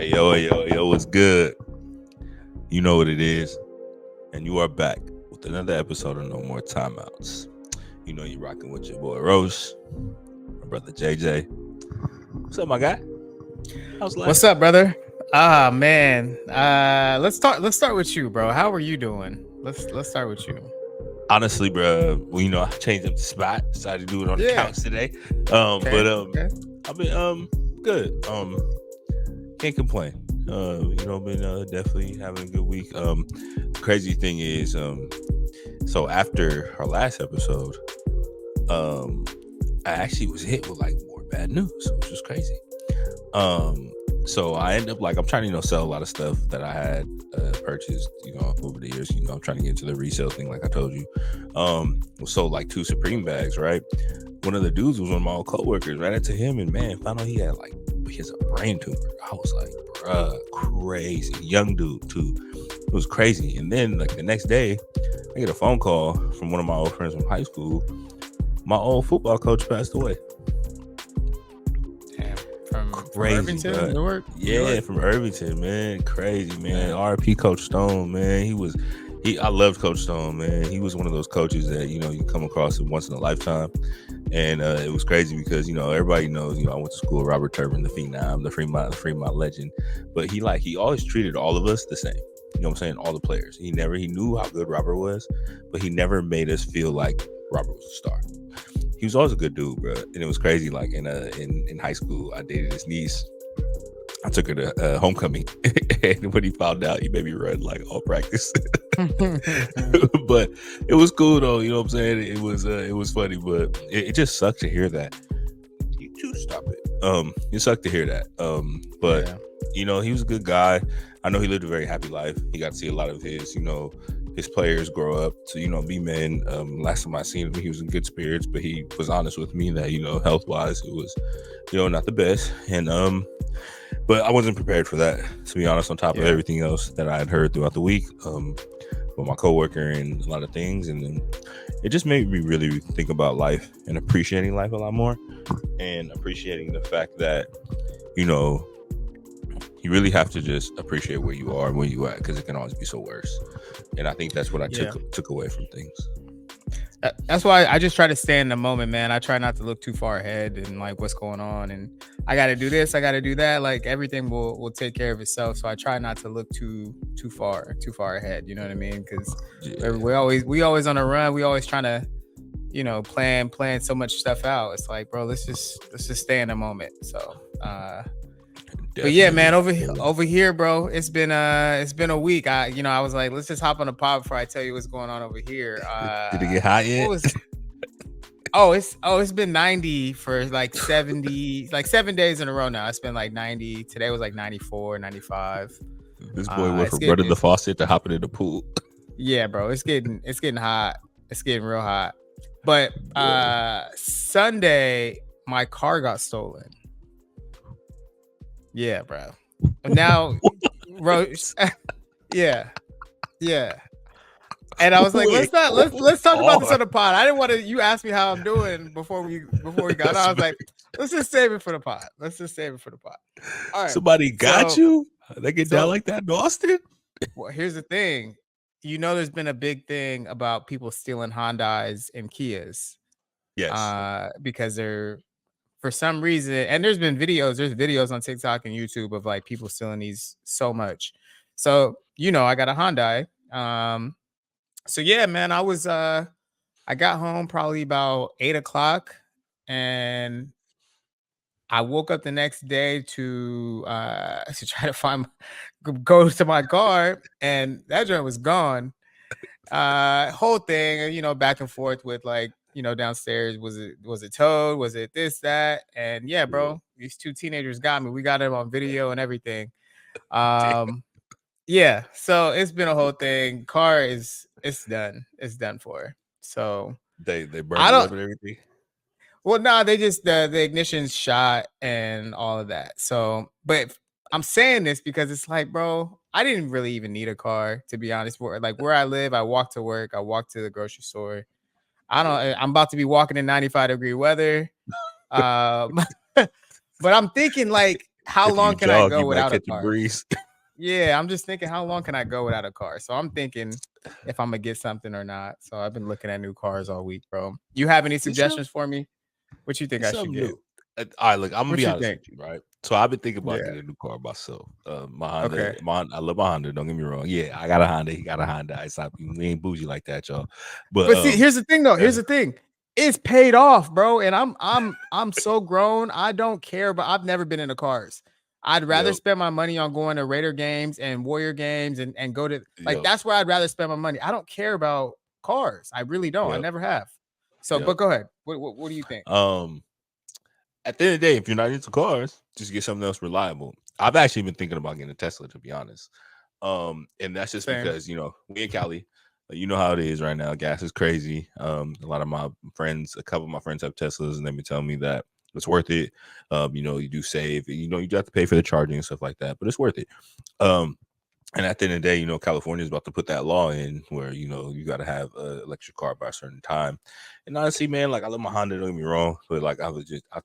Yo, what's good? You know what it is. And you are back with another episode of No More Timeouts. You know you're rocking with your boy Rosh, my brother JJ. What's up, my guy? How's life? What's up, brother? Ah, man. Let's start with you, bro. How are you doing? Let's start with you. Honestly, bro, I changed up the spot. Decided to do it on the couch today. Okay. I've been good. Can't complain. Been definitely having a good week. The crazy thing is, so after our last episode, I actually was hit with like more bad news, which was crazy. So I end up I'm trying to sell a lot of stuff that I had purchased over the years. I'm trying to get into the resale thing, like I told you. Sold like 2 Supreme bags, right? One of the dudes was one of my old coworkers. Ran into him, and man, found out he has a brain tumor. I was like, bruh, crazy. Young dude too. It was crazy. And then the next day, I get a phone call from one of my old friends from high school. My old football coach passed away. From Irvington, Newark? Yeah, from Irvington, man. Crazy, man. R.I.P. Coach Stone, man. I loved Coach Stone, man. He was one of those coaches that, you come across once in a lifetime. And it was crazy because, everybody knows, I went to school with Robert Turbin, the Phenom, the Fremont legend. But he always treated all of us the same. You know what I'm saying? All the players. He knew how good Robert was, but he never made us feel like Robert was a star. He was always a good dude, bro. And it was crazy. In high school, I dated his niece. I took her to homecoming, and when he found out, he made me run all practice. But it was cool though. You know what I'm saying? It was funny, but it just sucked to hear that. You too, stop it. It sucked to hear that. But he was a good guy. I know he lived a very happy life. He got to see a lot of his players grow up to be men. Last time I seen him, he was in good spirits, but he was honest with me that health wise it was not the best. And but I wasn't prepared for that, to be honest, on top of everything else that I had heard throughout the week with my coworker and a lot of things. And then it just made me really think about life and appreciating life a lot more, and appreciating the fact that you really have to just appreciate where you are and where you at, because it can always be so worse. And I think that's what I took away from things. That's why I just try to stay in the moment, man. I try not to look too far ahead and what's going on, and I got to do this, I got to do that. Everything will take care of itself. So I try not to look too far ahead. You know what I mean? Because we always on a run. We always trying to plan so much stuff out. It's like, bro, let's just stay in the moment. So But yeah, man, over here, bro, it's been a week. I was like, let's just hop on the pod before I tell you what's going on over here. Did it get hot yet? It's been 90 for 70, 7 days in a row now. It's been 90. Today was 94, 95. This boy went from running the faucet to hopping in the pool. Yeah, bro, it's getting hot. It's getting real hot. But Sunday, my car got stolen. Yeah, bro. Now, Roach. Yeah. And I was like, let's talk about this on the pod. I didn't want to. You asked me how I'm doing before we got on. I was like, let's just save it for the pod. All right. Somebody got you? They get down like that in Austin? Well, here's the thing. There's been a big thing about people stealing Hondas and Kias. Yes. Because they're, for some reason, and there's videos on TikTok and YouTube of people stealing these so much. So, I got a Hyundai. So yeah, man, I got home probably about 8:00, and I woke up the next day to try to go to my car, and that joint was gone. Whole thing, back and forth with downstairs. Was it towed? Was it this, that? And yeah, bro, these 2 teenagers got me. We got them on video and everything. Yeah, so it's been a whole thing. Car it's done. It's done for. So they burned it up and everything. Well, no, they just the ignition's shot and all of that. So, but I'm saying this because it's bro, I didn't really even need a car, to be honest. Where I live, I walk to work, I walk to the grocery store. I'm about to be walking in 95-degree weather. But I'm thinking how If long you can I jog, go you might without a catch a car? breeze. Yeah, I'm just thinking, how long can I go without a car? So I'm thinking if I'm gonna get something or not. So I've been looking at new cars all week, bro. You have any Get some, suggestions for me? What you think get I should something get? new. All right, look, I'm gonna What be you honest think? with you, right? So I've been thinking about Yeah. getting a new car myself. My Honda, Okay. I love my Honda. Don't get me wrong. Yeah, I got a Honda. He got a Honda. It's not, we ain't bougie like that, y'all. But But see, here's the thing though. Here's the thing. It's paid off, bro. And I'm so grown. I don't care, but I've never been into cars. I'd rather yep, spend my money on going to Raider games and Warrior games and go to like yep, that's where I'd rather spend my money. I don't care about cars. I really don't. I yep, never have. So, yep. but go ahead. What do you think? At the end of the day, if you're not into cars, just get something else reliable. I've actually been thinking about getting a Tesla, to be honest. And that's just Same. because we in Cali, you know how it is right now. Gas is crazy. A lot of my friends, a couple of my friends have Teslas, and they've been telling me that it's worth it. You do save. You do have to pay for the charging and stuff like that, but it's worth it. And at the end of the day, California is about to put that law in where, you got to have an electric car by a certain time. And honestly, man, like I love my Honda, don't get me wrong, but like I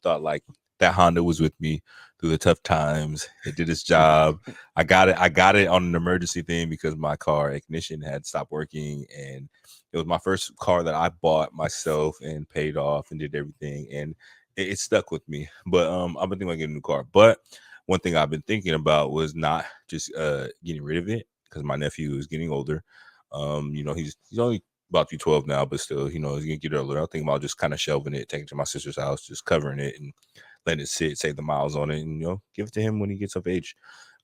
thought like that Honda was with me through the tough times. It did its job. I got it on an emergency thing because my car ignition had stopped working. And it was my first car that I bought myself and paid off and did everything. And it stuck with me. But I've been thinking about getting a new car. But one thing I've been thinking about was not just getting rid of it because my nephew is getting older. He's only about to be 12 now, but still, he's gonna get older. I think about just kind of shelving it, taking it to my sister's house, just covering it and letting it sit, save the miles on it, and give it to him when he gets of age.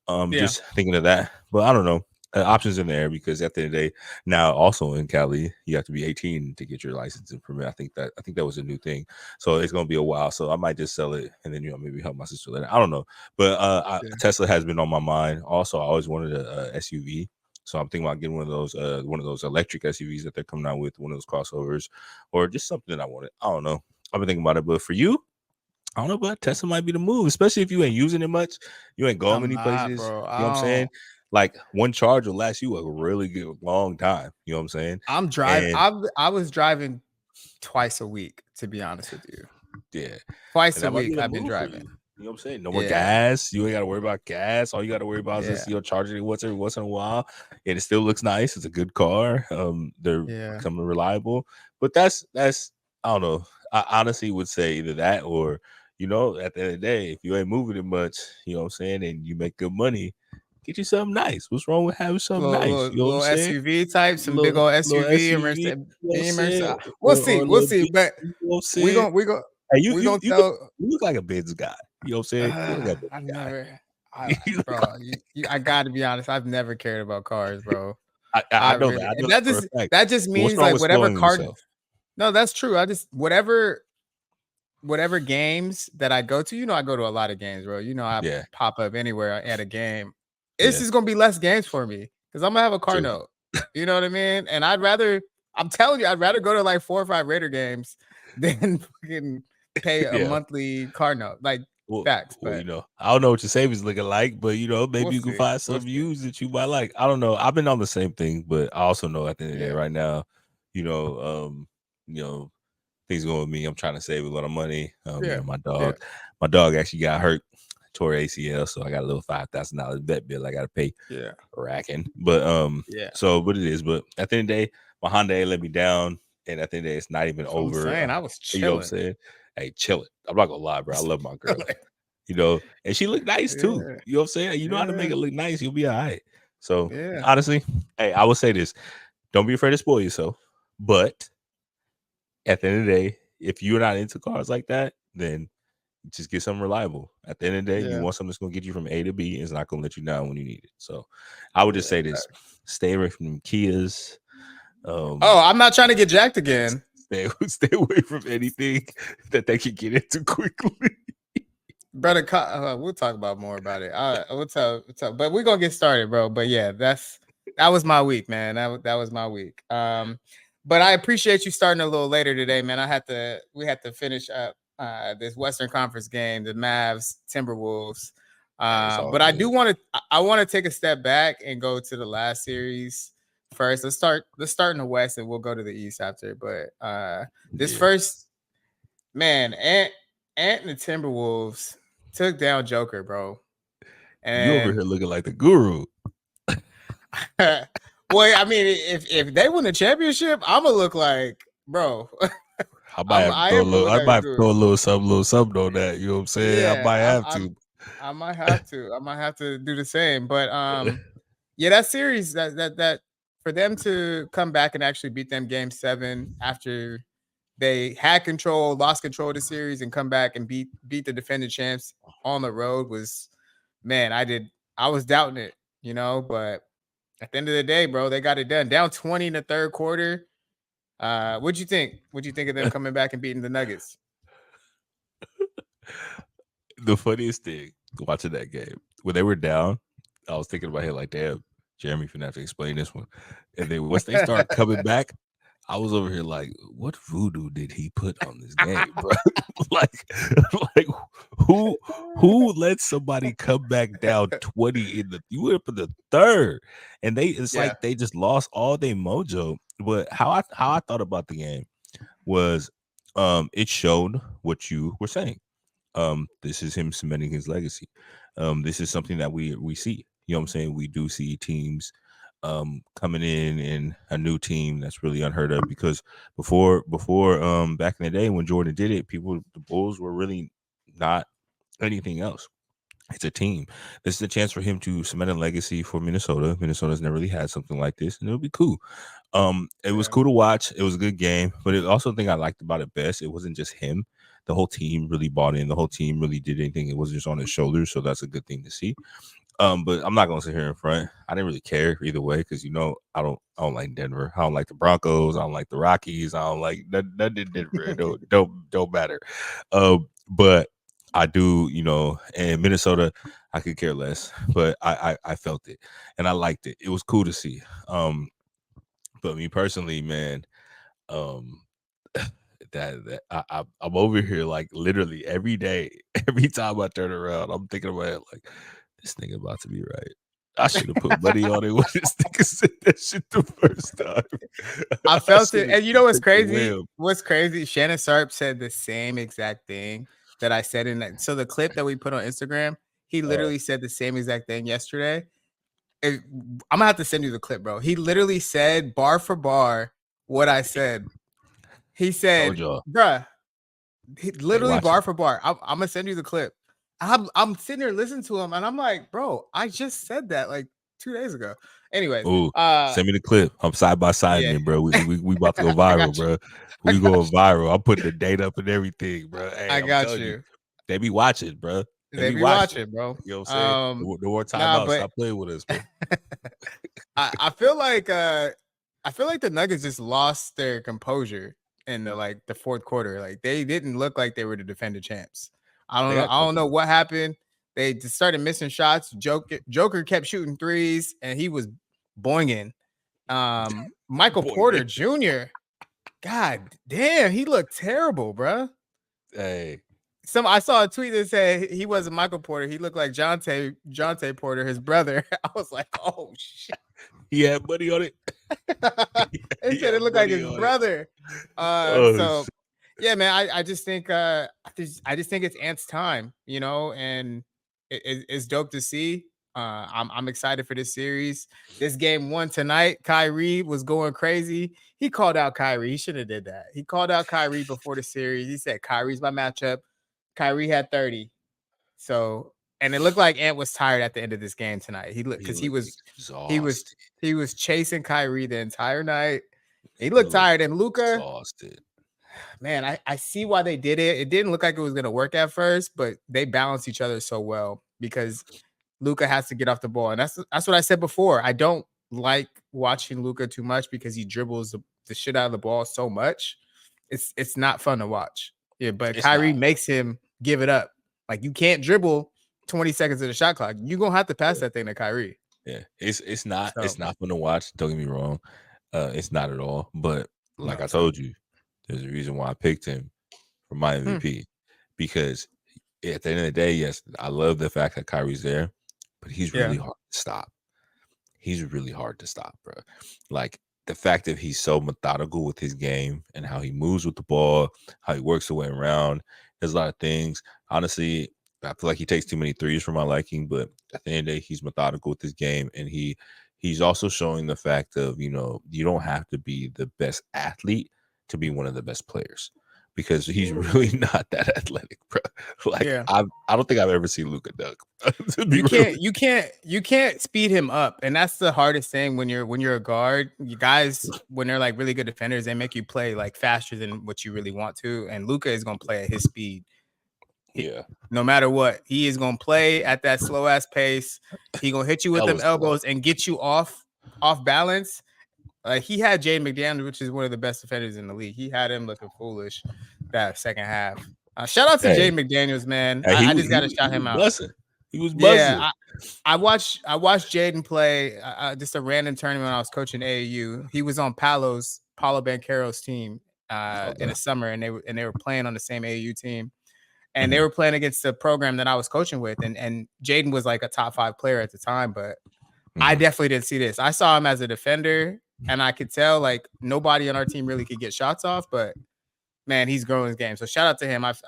Yeah. Just thinking of that, but I don't know. Options in there because at the end of the day, now also in Cali, you have to be 18 to get your license and permit. I think that was a new thing, so it's gonna be a while. So I might just sell it and then maybe help my sister later. I don't know, but Yeah. Tesla has been on my mind. Also, I always wanted a SUV, so I'm thinking about getting one of those electric SUVs that they're coming out with, one of those crossovers, or just something that I wanted. I don't know. I've been thinking about it, but for you, I don't know, but Tesla might be the move, especially if you ain't using it much. You ain't going I'm many not, places. bro. You know what I'm saying? Like one charge will last you a really good long time. You know what I'm saying? I'm driving. And I was driving twice a week, to be honest with you. yeah, Twice and a that might be week the I've been move for driving. you. You know what I'm saying? No more Yeah. gas. You ain't got to worry about gas. All you got to worry about is Yeah. just charging it once in a while, and it still looks nice. It's a good car. They're Yeah. becoming reliable. But that's I don't know. I honestly would say either that or at the end of the day, if you ain't moving it much, you know what I'm saying, and you make good money, get you something nice. What's wrong with having something nice? You know what I'm Little saying? SUV type, some big Little old little SUV and SUV, you know what I'm Beamers. saying? We'll Or see. a We'll little see. bit, But you know what I'm we saying? gonna we gonna Hey, we gonna you tell. look like a Benz guy. You know what I'm saying? You look like a Benz I've guy. never, You look bro. I got to be honest. I've never cared about cars, bro. I I know that. really, I know and that for a fact. that just But what's means wrong like with whatever spoiling car. yourself? No, that's true. I just whatever games that I go to, I go to a lot of games, bro. I Yeah, pop up anywhere at a game. It's yeah, just gonna be less games for me because I'm gonna have a car true. note. You know what I mean? And I'm telling you, I'd rather go to like 4 or 5 Raider games than fucking pay a Yeah. monthly car note. Like Well, facts, well, but I don't know what your savings looking like, but we'll maybe you can see. find We'll some see. used that you might like. I don't know. I've been on the same thing, but I also know at the end of the day, Yeah. right now, you know, um, you know, things going with me. I'm trying to save a lot of money. Yeah. Yeah. My dog actually got hurt, tore ACL, so I got a little $5,000 vet bill I got to pay Yeah. racking. But Yeah. so what it is. But at the end of the day, my Honda ain't let me down, and at the end of the day, it's not even That's what I'm over. saying. I was You know what I'm chilling. saying? Hey, chill it. I'm not gonna lie, bro. I love my girl. And she looked nice too. Yeah. You know what I'm saying? You know how to make Yeah. it look nice, you'll be all right. So Yeah. honestly, hey, I will say this: don't be afraid to spoil yourself. But at the end of the day, if you're not into cars like that, then just get something reliable. At the end of the day, you Yeah. want something that's gonna get you from A to B, and it's not gonna let you down when you need it. So I would just say this: stay away from them Kias. Oh, I'm not trying to get jacked again. Stay away from anything that they can get into quickly. Brother, we'll talk about more about it. We'll tell, but we're gonna get started, bro. But yeah, that was my week, man. That was my week. But I appreciate you starting a little later today, man. We had to finish up this Western Conference game, the Mavs Timberwolves. Hey, it's all But I good. want to take a step back and go to the last series first. Let's start in the West, and we'll go to the East after. But this first, man, Ant and the Timberwolves took down Joker, bro. You over And here looking like the guru. well, I mean, if they win the championship, I'm gonna look like, bro. I might have to I throw a am gonna little. look I like a might have to throw guru. a little something on that. You know what I'm saying? I Yeah, might have to. I might have to. I might have to do the same. But yeah, that series that for them to come back and actually beat them game 7 after they had control, lost control of the series, and come back and beat the defending champs on the road was, man, I was doubting it, but at the end of the day, bro, they got it done. Down 20 in the third quarter. What'd you think? What'd you think of them coming back and beating the Nuggets? The funniest thing watching that game when they were down, I was thinking about it like, damn, Jeremy finna have to explain this one. And then once they start coming back, I was over here like, what voodoo did he put on this game, bro? like who let somebody come back down 20 in the you went up in the third, and it's like they just lost all their mojo. But how I thought about the game was, it showed what you were saying. This is him cementing his legacy. This is something that we see. You know what I'm saying? We do see teams coming in a new team that's really unheard of, because before back in the day when Jordan did it, the Bulls were really not anything else. It's a team. This is a chance for him to cement a legacy for Minnesota. Minnesota's never really had something like this, and it'll be cool. It was cool to watch. It was a good game, but it also thing I liked about it best, it wasn't just him. The whole team really bought in. The whole team really did anything. It wasn't just on his shoulders, so that's a good thing to see. But I'm not gonna sit here in front. I didn't really care either way, because I don't like Denver. I don't like the Broncos. I don't like the Rockies. I don't like nothing in Denver. It don't matter. But I do, and Minnesota, I could care less. But I felt it and I liked it. It was cool to see. But me personally, man, that I'm over here like literally every day, every time I turn around, I'm thinking about it like, this nigga about to be right. I should have put money on it when this nigga said that shit the first time. I felt it. And you know what's crazy? What's crazy? Shannon Sharp said the same exact thing that I said in that. So the clip that we put on Instagram, he literally said the same exact thing yesterday. I'm gonna have to send you the clip, bro. He literally said bar for bar what I said. He said, bruh, literally bar for bar. I'm gonna send you the clip. I'm sitting there listening to him, and I'm like, bro, I just said that like 2 days ago. Anyways, send me the clip. I'm side by side, man, bro. We about to go viral, bro. We going viral. I'm putting the date up and everything, bro. Hey, I got you. They be watching, bro. They be watching, bro. You know what I'm saying? No more timeouts. Stop playing with us, bro. I feel like the Nuggets just lost their composure in the fourth quarter. Like, they didn't look like they were the defending champs. I don't know what happened. They just started missing shots. Joker kept shooting threes, and he was boinging. Michael Porter Jr. God damn, he looked terrible, bro. Hey. I saw a tweet that said he wasn't Michael Porter. He looked like Jonte Porter, his brother. I was like, oh shit. He had money on it. They said it looked like his brother. So yeah, man, I just think it's Ant's time, and it's dope to see. I'm excited for this series. This game 1 tonight, Kyrie was going crazy. He called out Kyrie. He should have did that. He called out Kyrie before the series. He said Kyrie's my matchup. Kyrie had 30. So, and it looked like Ant was tired at the end of this game tonight. He was chasing Kyrie the entire night. He looked tired, and Luka, exhausted. Man, I see why they did it. It didn't look like it was going to work at first, but they balanced each other so well, because Luka has to get off the ball. And that's what I said before. I don't like watching Luka too much because he dribbles the shit out of the ball so much. It's not fun to watch. Yeah, but Kyrie makes him give it up. Like, you can't dribble 20 seconds of the shot clock. You're going to have to pass that thing to Kyrie. Yeah, it's not fun to watch. Don't get me wrong. It's not at all. But like I told you, there's a reason why I picked him for my MVP. Because at the end of the day, yes, I love the fact that Kyrie's there, but he's really hard to stop. He's really hard to stop, bro. Like, the fact that he's so methodical with his game and how he moves with the ball, how he works the way around. There's a lot of things. Honestly, I feel like he takes too many threes for my liking, but at the end of the day, he's methodical with his game, and he's also showing the fact of, you know, you don't have to be the best athlete to be one of the best players, because he's really not that athletic, bro. Like Yeah. I don't think I've ever seen Luka dunk. You can't speed him up, and that's the hardest thing when you're a guard. You guys, when they're like really good defenders, they make you play like faster than what you really want to, and Luka is gonna play at his speed. Yeah, No matter what, he is gonna play at that slow ass pace. He gonna hit you with them elbows and get you off balance. He had Jaden McDaniels, which is one of the best defenders in the league. He had him looking foolish that second half. Shout out to Jaden McDaniels, man. I just got to shout him out. He was buzzing. Yeah, I watched Jaden play just a random tournament when I was coaching AAU. He was on Paulo Banchero's team in the summer, and they were playing on the same AAU team. And they were playing against the program that I was coaching with. And Jaden was like a top 5 player at the time, but I definitely didn't see this. I saw him as a defender, and I could tell like nobody on our team really could get shots off, but man, he's growing his game. So shout out to him. I've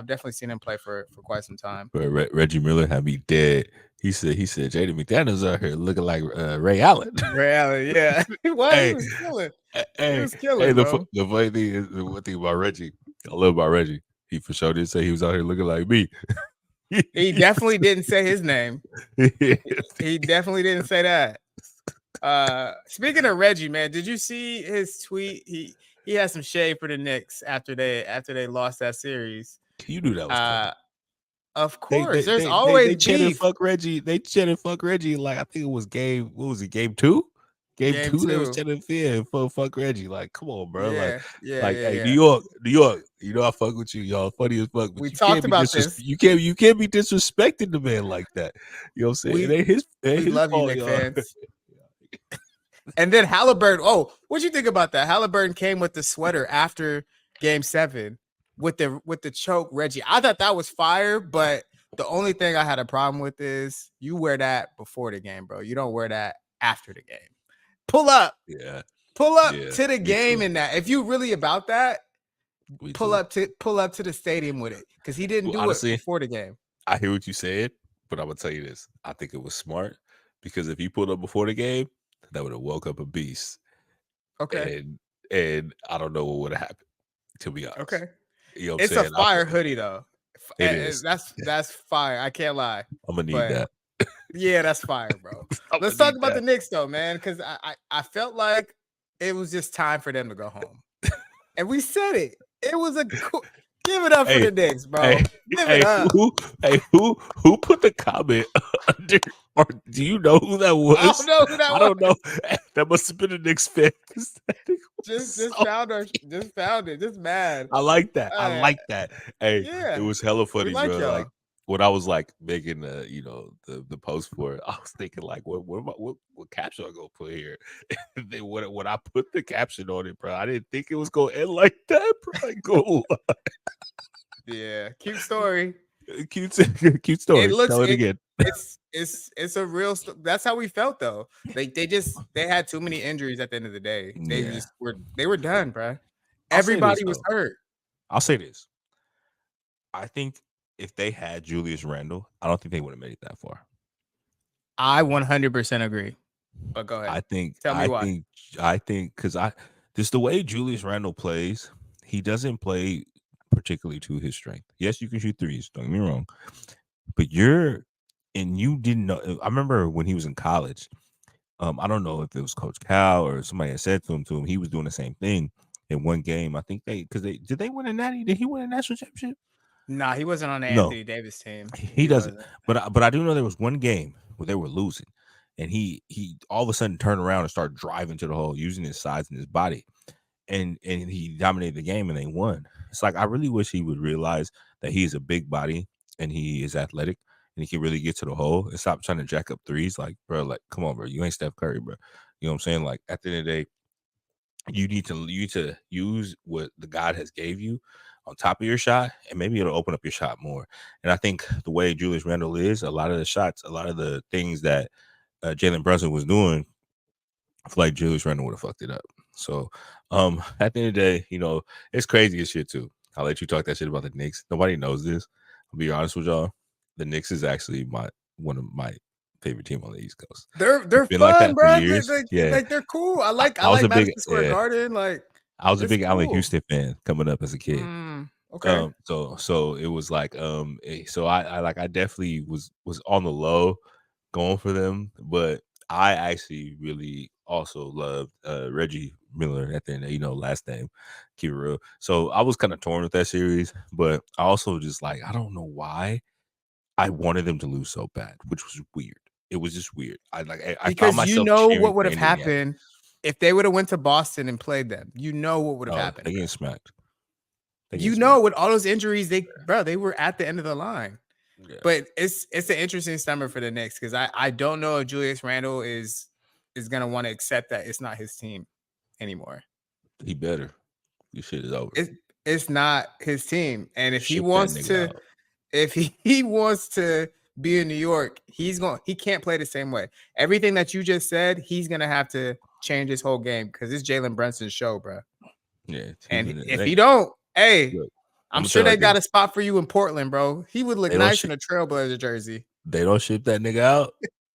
definitely seen him play for quite some time. But Reggie Miller had me dead. He said Jaden McDaniels out here looking like Ray Allen. Ray Allen, yeah. He was killing. He was killing, bro. The funny thing is, the one thing about Reggie, I love about Reggie, he for sure didn't say he was out here looking like me. He definitely didn't say his name. He definitely didn't say that. Speaking of Reggie, man, did you see his tweet? He had some shade for the Knicks after they lost that series. You knew that was coming. Of course, there's always they chanted fuck Reggie. They chanted fuck Reggie like I think it was game 2? Game 2. They was chanting fear and fuck Reggie. Like, come on, bro. Hey, New York. You know I fuck with you, y'all. Funny as fuck. But we talked about this. You can't be disrespecting the man like that. You know what I'm saying? We love you, Knicks fans. And then Halliburton. Oh, what'd you think about that? Halliburton came with the sweater after Game 7 with the choke Reggie. I thought that was fire, but the only thing I had a problem with is you wear that before the game, bro. You don't wear that after the game. Pull up to the game in that. If you really about that, pull up to the stadium with it, because he didn't do it before the game. I hear what you said, but I'm gonna tell you this. I think it was smart, because if he pulled up before the game, that would have woke up a beast. Okay. And I don't know what would have happened, to be honest. Okay. You know what it's I'm saying? A fire hoodie though. It is. That's fire. I can't lie. I'm gonna need that. Yeah, that's fire, bro. Let's talk about the Knicks though, man, because I felt like it was just time for them to go home. And we said it. It was a cool. Give it up for the Knicks, bro. Give it up. Who put the comment under? Or do you know who that was? I don't know who that was. I don't know. That must have been a Knicks fan. Just found it. Just mad. I like that. I like that. Hey, it was hella funny, bro. Y'all. Like when I was like making the post for it, I was thinking like, what caption I gonna put here? And then when I put the caption on it, bro, I didn't think it was gonna end like that, bro. Go. Yeah, cute story. Cute story. Tell it again. It's a real. That's how we felt though. They had too many injuries at the end of the day. They were done, bro. Everybody was hurt. I'll say this. I think if they had Julius Randle, I don't think they would have made it that far. I 100% agree. But go ahead. Tell me why. I think because just the way Julius Randle plays, he doesn't play particularly to his strength. Yes, you can shoot threes. Don't get me wrong. But you didn't know. I remember when he was in college. I don't know if it was Coach Cal or somebody had said to him, he was doing the same thing in one game. I think did they win a natty? Did he win a national championship? Nah, he wasn't on the Anthony Davis team. He doesn't. But I do know there was one game where they were losing, and he all of a sudden turned around and started driving to the hole using his size and his body, and he dominated the game and they won. It's like I really wish he would realize that he is a big body and he is athletic and he can really get to the hole and stop trying to jack up threes. Like, bro, like, come on, bro, you ain't Steph Curry, bro. You know what I'm saying? Like, at the end of the day, you need to use what the God has gave you on top of your shot, and maybe it'll open up your shot more. And I think the way Julius Randle is, a lot of the shots, a lot of the things that Jalen Brunson was doing, I feel like Julius Randle would have fucked it up. So at the end of the day, it's crazy as shit too. I'll let you talk that shit about the Knicks. Nobody knows this. I'll be honest with y'all. the Knicks is actually one of my favorite team on the East Coast. They're Been fun, like that for bro. years. Yeah, They're cool. I like I was a big Madison Square Garden. Like I was a it's big Allen cool. Houston fan coming up as a kid. Okay. So it was like so I definitely was on the low going for them, but I actually really also loved Reggie Miller at the end, last name, keep it real. So I was kind of torn with that series, but I also just like I don't know why I wanted them to lose so bad, which was weird. It was just weird. I found Because myself cheering what would for have Indiana. happened if they would have went to Boston and played them. What would have happened. They getting smacked. With all those injuries, they were at the end of the line. Yeah. But it's an interesting summer for the Knicks because I don't know if Julius Randle is gonna want to accept that it's not his team anymore. He better. This shit is over. It's not his team, and if he Ship wants that nigga to, out. if he wants to be in New York, he can't play the same way. Everything that you just said, he's gonna have to change his whole game because it's Jalen Brunson's show, bro. Yeah, And if he don't, hey, look, I'm sure they got a spot for you in Portland, bro. He would look nice in a Trailblazer jersey. They don't ship that nigga out.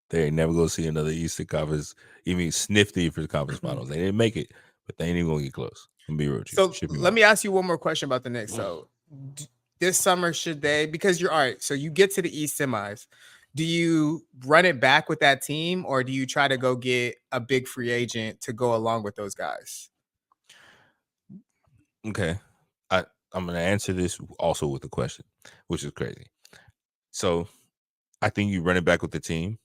They ain't never gonna see another Eastern Conference, even sniff the Eastern Conference Finals. They didn't make it, but they ain't even gonna get close. I'm gonna be real with you. So let me ask you one more question about the Knicks. So this summer, should they, because you're all right, so you get to the East semis, do you run it back with that team or do you try to go get a big free agent to go along with those guys? Okay. I'm gonna answer this also with a question, which is crazy. So I think you run it back with the team,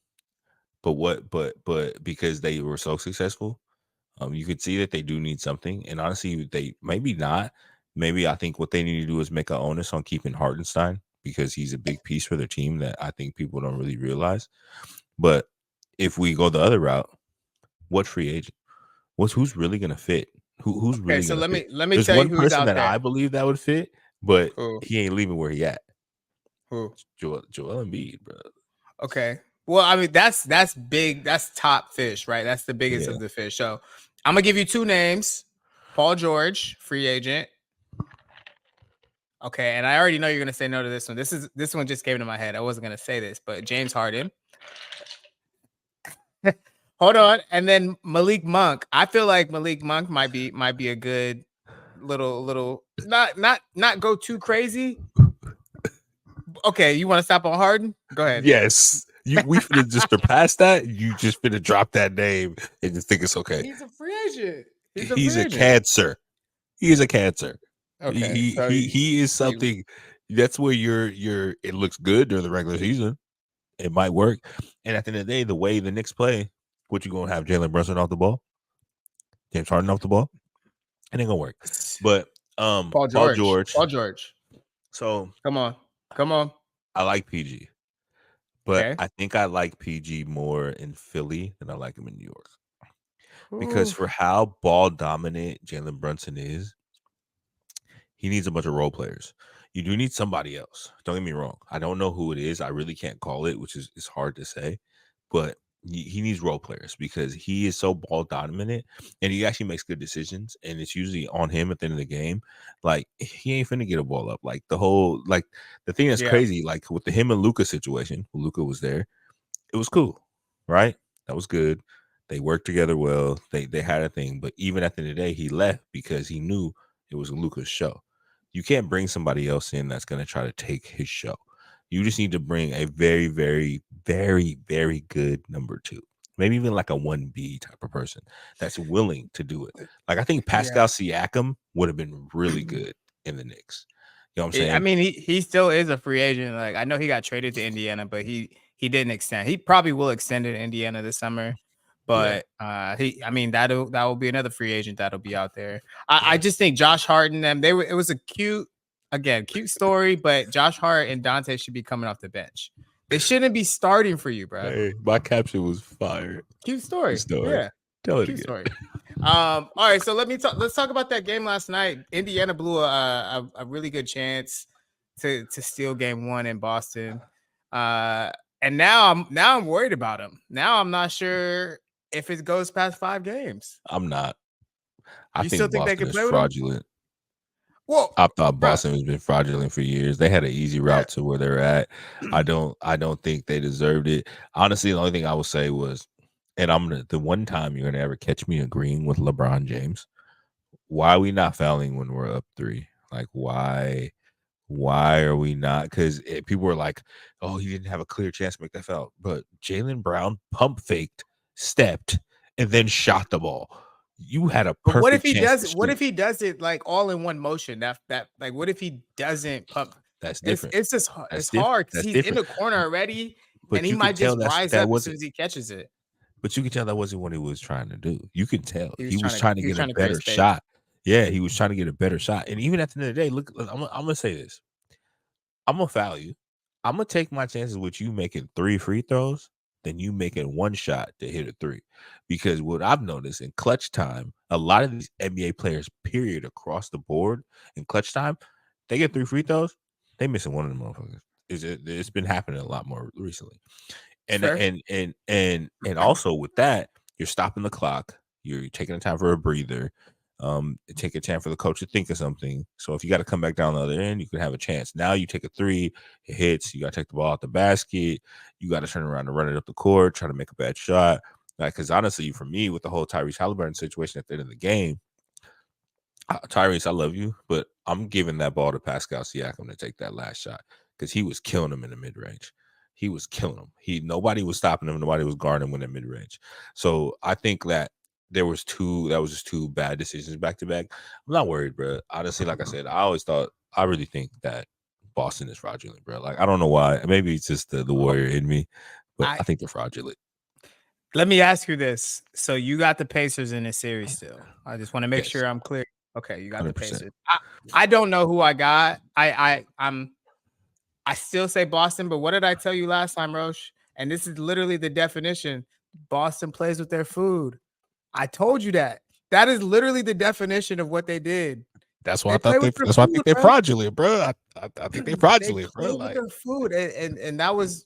but because they were so successful, you could see that they do need something. And honestly, they maybe not. Maybe I think what they need to do is make an onus on keeping Hartenstein because he's a big piece for their team that I think people don't really realize. But if we go the other route, what free agent? Who's really gonna fit? Who's really so gonna fit? let me There's tell one you who's person out that there. I believe that would fit, but Who? he ain't leaving where he at. Who? Joel Embiid, bro. Okay. Well, I mean, that's big. That's top fish, right? That's the biggest of the fish. So I'm gonna give you two names: Paul George, free agent. Okay, and I already know you're gonna say no to this one. This one just came to my head. I wasn't gonna say this, but James Harden. Hold on, and then Malik Monk. I feel like Malik Monk might be a good little not go too crazy. Okay, you want to stop on Harden? Go ahead. Yes. We finna just surpass that. You just finna drop that name and just think it's okay. He's a free agent. He's a cancer. He is a cancer. Okay. He is something that's where you're it looks good during the regular season. It might work. And at the end of the day, the way the Knicks play, what you gonna have Jalen Brunson off the ball? James Harden off the ball? It ain't gonna work. But Paul George. So come on. I like PG. But I think I like PG more in Philly than I like him in New York. Because for how ball dominant Jalen Brunson is, he needs a bunch of role players. You do need somebody else. Don't get me wrong. I don't know who it is. I really can't call it, which is hard to say. But he needs role players because he is so ball dominant and he actually makes good decisions. And it's usually on him at the end of the game. Like, he ain't finna get a ball up. Like, the thing that's crazy, like with the him and Luka situation, Luka was there. It was cool, right? That was good. They worked together well. They had a thing. But even at the end of the day, he left because he knew it was Luka's show. You can't bring somebody else in that's going to try to take his show. You just need to bring a very, very, very, very good number two. Maybe even like a 1B type of person that's willing to do it. Like, I think Pascal Siakam would have been really good in the Knicks. You know what I'm saying? I mean, he still is a free agent. Like, I know he got traded to Indiana, but he didn't extend. He probably will extend it in Indiana this summer. But that will be another free agent that'll be out there. I just think Josh Hart and them, it was a cute story, but Josh Hart and Dante should be coming off the bench. They shouldn't be starting for you, bro. Hey, my caption was fire. Cute story. Yeah. Tell it Cute again. Story. All right, so let's talk about that game last night. Indiana blew a really good chance to steal game one in Boston. And now I'm worried about them. Now I'm not sure if it goes past 5 games. I'm not. You still think Boston they can play with fraudulent. Well, I thought bruh, Boston has been fraudulent for years. They had an easy route to where they're at. I don't think they deserved it. Honestly, the only thing I would say was, and the one time you're gonna ever catch me agreeing with LeBron James. Why are we not fouling when we're up 3? Like why are we not? Because people were like, "Oh, he didn't have a clear chance to make that foul," but Jaylen Brown pump faked, stepped, and then shot the ball. You had a but what if perfect he chance does? to What shoot. if he does it like all in one motion? That like, what if he doesn't pump? That's It's different. it's just That's it's different. hard because That's he's in different. the corner already, and But he you could might tell just rise that up as soon wasn't. as he catches it. But you could tell that wasn't what he was trying to do. You can tell He was he was trying to trying to he was get a trying to create better space. shot. Yeah, he was trying to get a better shot. And even at the end of the day, look, I'm gonna say this. I'm gonna foul you. I'm gonna take my chances with you making 3 free throws than you making one shot to hit a 3. Because what I've noticed in clutch time, a lot of these NBA players, period, across the board in clutch time, they get 3 free throws, they missing one of them motherfuckers. It's been happening a lot more recently. It's And fair. also with that, you're stopping the clock. You're taking the time for a breather. Take a chance for the coach to think of something. So if you got to come back down the other end, you can have a chance. Now you take a 3, it hits. You got to take the ball out the basket. You got to turn around and run it up the court, try to make a bad shot. Like, because honestly, for me, with the whole Tyrese Halliburton situation at the end of the game, Tyrese, I love you, but I'm giving that ball to Pascal Siakam to take that last shot because he was killing him in the mid range. He was killing him. Nobody was stopping him. Nobody was guarding him in the mid range. So I think that that was just 2 bad decisions back to back. I'm not worried, bro. Honestly, like I said, I really think that Boston is fraudulent, bro. Like I don't know why. Maybe it's just the warrior in me, but I I think they're fraudulent. Let me ask you this. So you got the Pacers in this series still. I just want to make Yes, sure I'm clear. Okay, you got the 100%. Pacers. I don't know who I got. I still say Boston, but what did I tell you last time, Roche? And this is literally the definition. Boston plays with their food. I told you that. That is literally the definition of what they did. That's why I They thought play with their that's why I think food, they're bro. fraudulent, bro. I think they're They fraudulent, bro. play with Like their food, and that was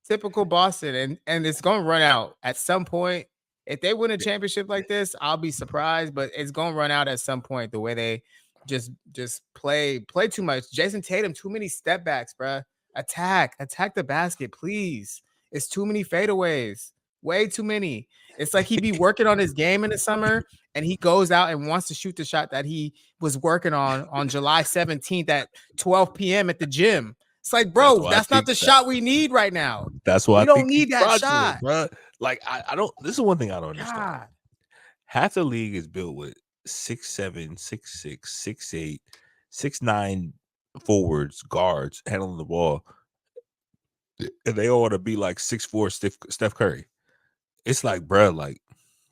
typical Boston, and it's gonna run out at some point. If they win a championship like this, I'll be surprised, but it's gonna run out at some point. The way they just play too much. Jason Tatum, too many step backs, bruh. Attack the basket, please. It's too many fadeaways, way too many. It's like he be working on his game in the summer, and he goes out and wants to shoot the shot that he was working on July 17th at 12 p.m. at the gym. It's like, that's bro, why I that's not think the that shot we need right now. that's why I We don't think he's need that fraudulent, shot. bro. Like I don't. This is one thing I don't understand. God. Half the league is built with 6'7", 6'6", 6'8", 6'9" forwards, guards handling the ball, and they all want to be like 6'4" Steph Curry. It's like, bro, like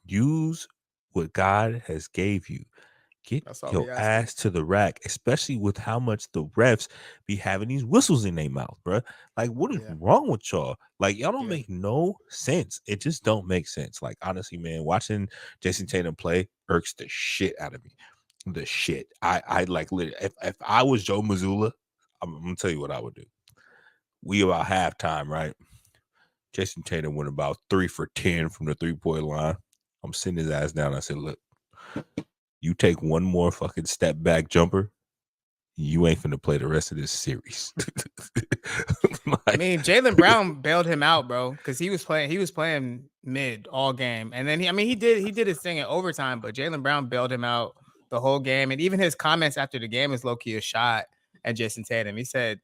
use what God has gave you. Get That's all your we asking. ass to the rack, especially with how much the refs be having these whistles in their mouth, bro. Like, what is Yeah. wrong with y'all? Like, y'all don't Yeah. make no sense. It just don't make sense. Like, honestly, man, watching Jason Tatum play irks the shit out of me. The shit. I like literally. If I was Joe Mazzulla, I'm gonna tell you what I would do. We about halftime, right? Jason Tatum went about 3 for 10 from the 3-point line. I'm sitting his ass down. I said, look, you take one more fucking step back jumper, you ain't finna play the rest of this series. I mean, Jaylen Brown bailed him out, bro, because he was playing mid all game. And then he did his thing in overtime, but Jaylen Brown bailed him out the whole game. And even his comments after the game is low-key a shot at Jason Tatum. He said,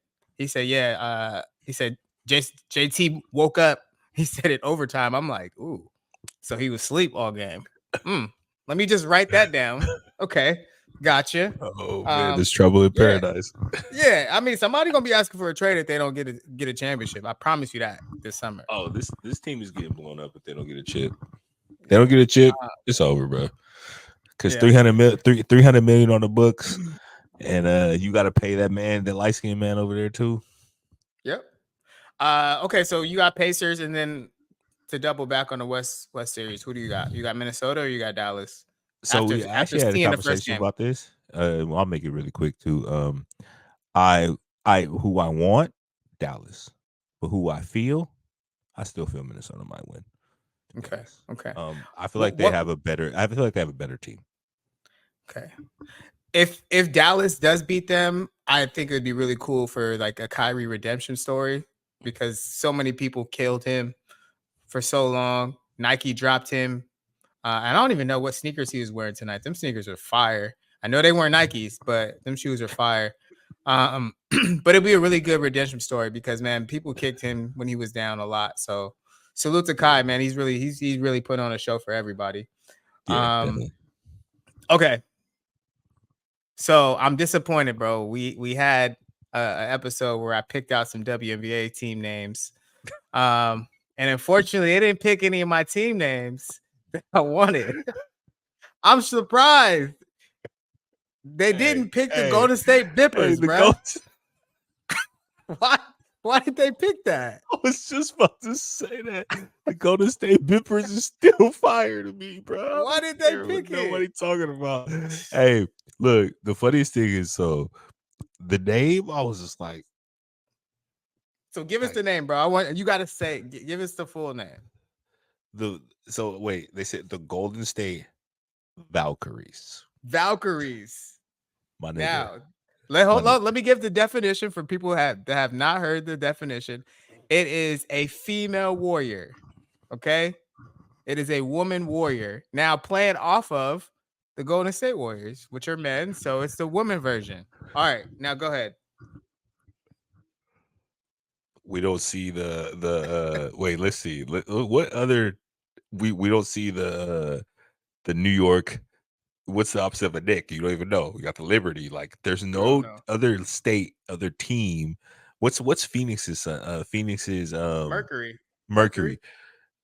JT woke up. He said it overtime. I'm like, ooh. So he was asleep all game. Let me just write that down. Okay. Gotcha. Oh man, there's trouble in Yeah. paradise. Yeah, I mean, somebody gonna be asking for a trade if they don't get a championship. I promise you that this summer. Oh, this team is getting blown up if they don't get a chip. They don't get a chip, it's over, bro. Because Yeah. 300 million on the books, and you got to pay that man, the light skinned man over there too. Yep. Okay, so you got Pacers, and then to double back on the West series, who do you got? You got Minnesota or you got Dallas? So we After actually had a seeing the first conversation game. about this. I'll make it really quick too. I who I want, Dallas, but who I still feel Minnesota might win. Okay. Okay. I feel like they What? have a better. I feel like they have a better team. Okay. If Dallas does beat them, I think it would be really cool for like a Kyrie redemption story because so many people killed him for so long. Nike dropped him. And I don't even know what sneakers he was wearing tonight. Them sneakers are fire. I know they weren't Nikes, but them shoes are fire. But it'd be a really good redemption story because man, people kicked him when he was down a lot. So salute to Kai, man. He's really put on a show for everybody. Yeah, definitely. Okay. So I'm disappointed, bro. We had an episode where I picked out some WNBA team names. And unfortunately, they didn't pick any of my team names that I wanted. I'm surprised. They didn't pick the Golden State Bippers, bro. Why did they pick that? I was just about to say that. The Golden State Bippers is still fire to me, bro. Why did they pick it? Nobody talking about. Hey, look, the funniest thing is the name, I was just like. So give us the name, bro. You gotta say, give us the full name. Wait, they said the Golden State Valkyries. Valkyries. My nigga. Now, let me give the definition for people that have not heard the definition. It is a female warrior. Okay. It is a woman warrior. Now playing off of the Golden State Warriors, which are men. So it's the woman version. All right. Now go ahead. We don't see the wait, let's see. What other we don't see the New York. What's the opposite of a Nick? You don't even know. You got the Liberty. Like there's no other state, other team. What's Phoenix's Phoenix's Mercury.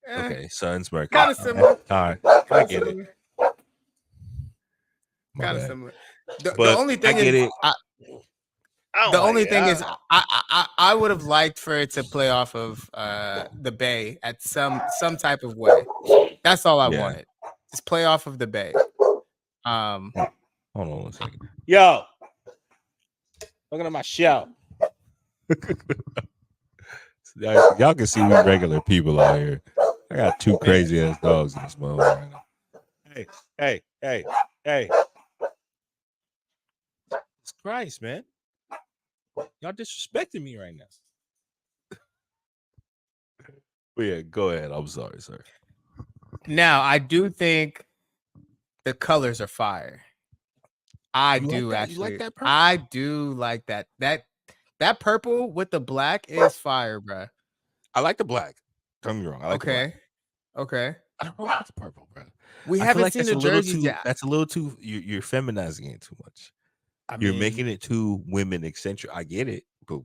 Okay, Suns, Mercury. Kind of similar. All right, I get it. Kind of similar. The only thing is, I would have liked for it to play off of the Bay at some type of way. That's all I wanted. Just play off of the Bay. Hold on 1 second. Yo, looking at my show. Y'all can see we regular people out here. I got two crazy ass dogs in this motherfucker right now. Hey. It's Christ, man. Y'all disrespecting me right now. But yeah, go ahead. I'm sorry, sir. Now, I do think the colors are fire. I do actually. You like that purple? I do like that. That purple with the black is fire, bro. I like the black. Don't get me wrong. I like the black. Okay. I don't know about the purple, bro. We haven't seen the jerseys yet. That's a little too. You're feminizing it too much. You're making it too women eccentric. I get it, but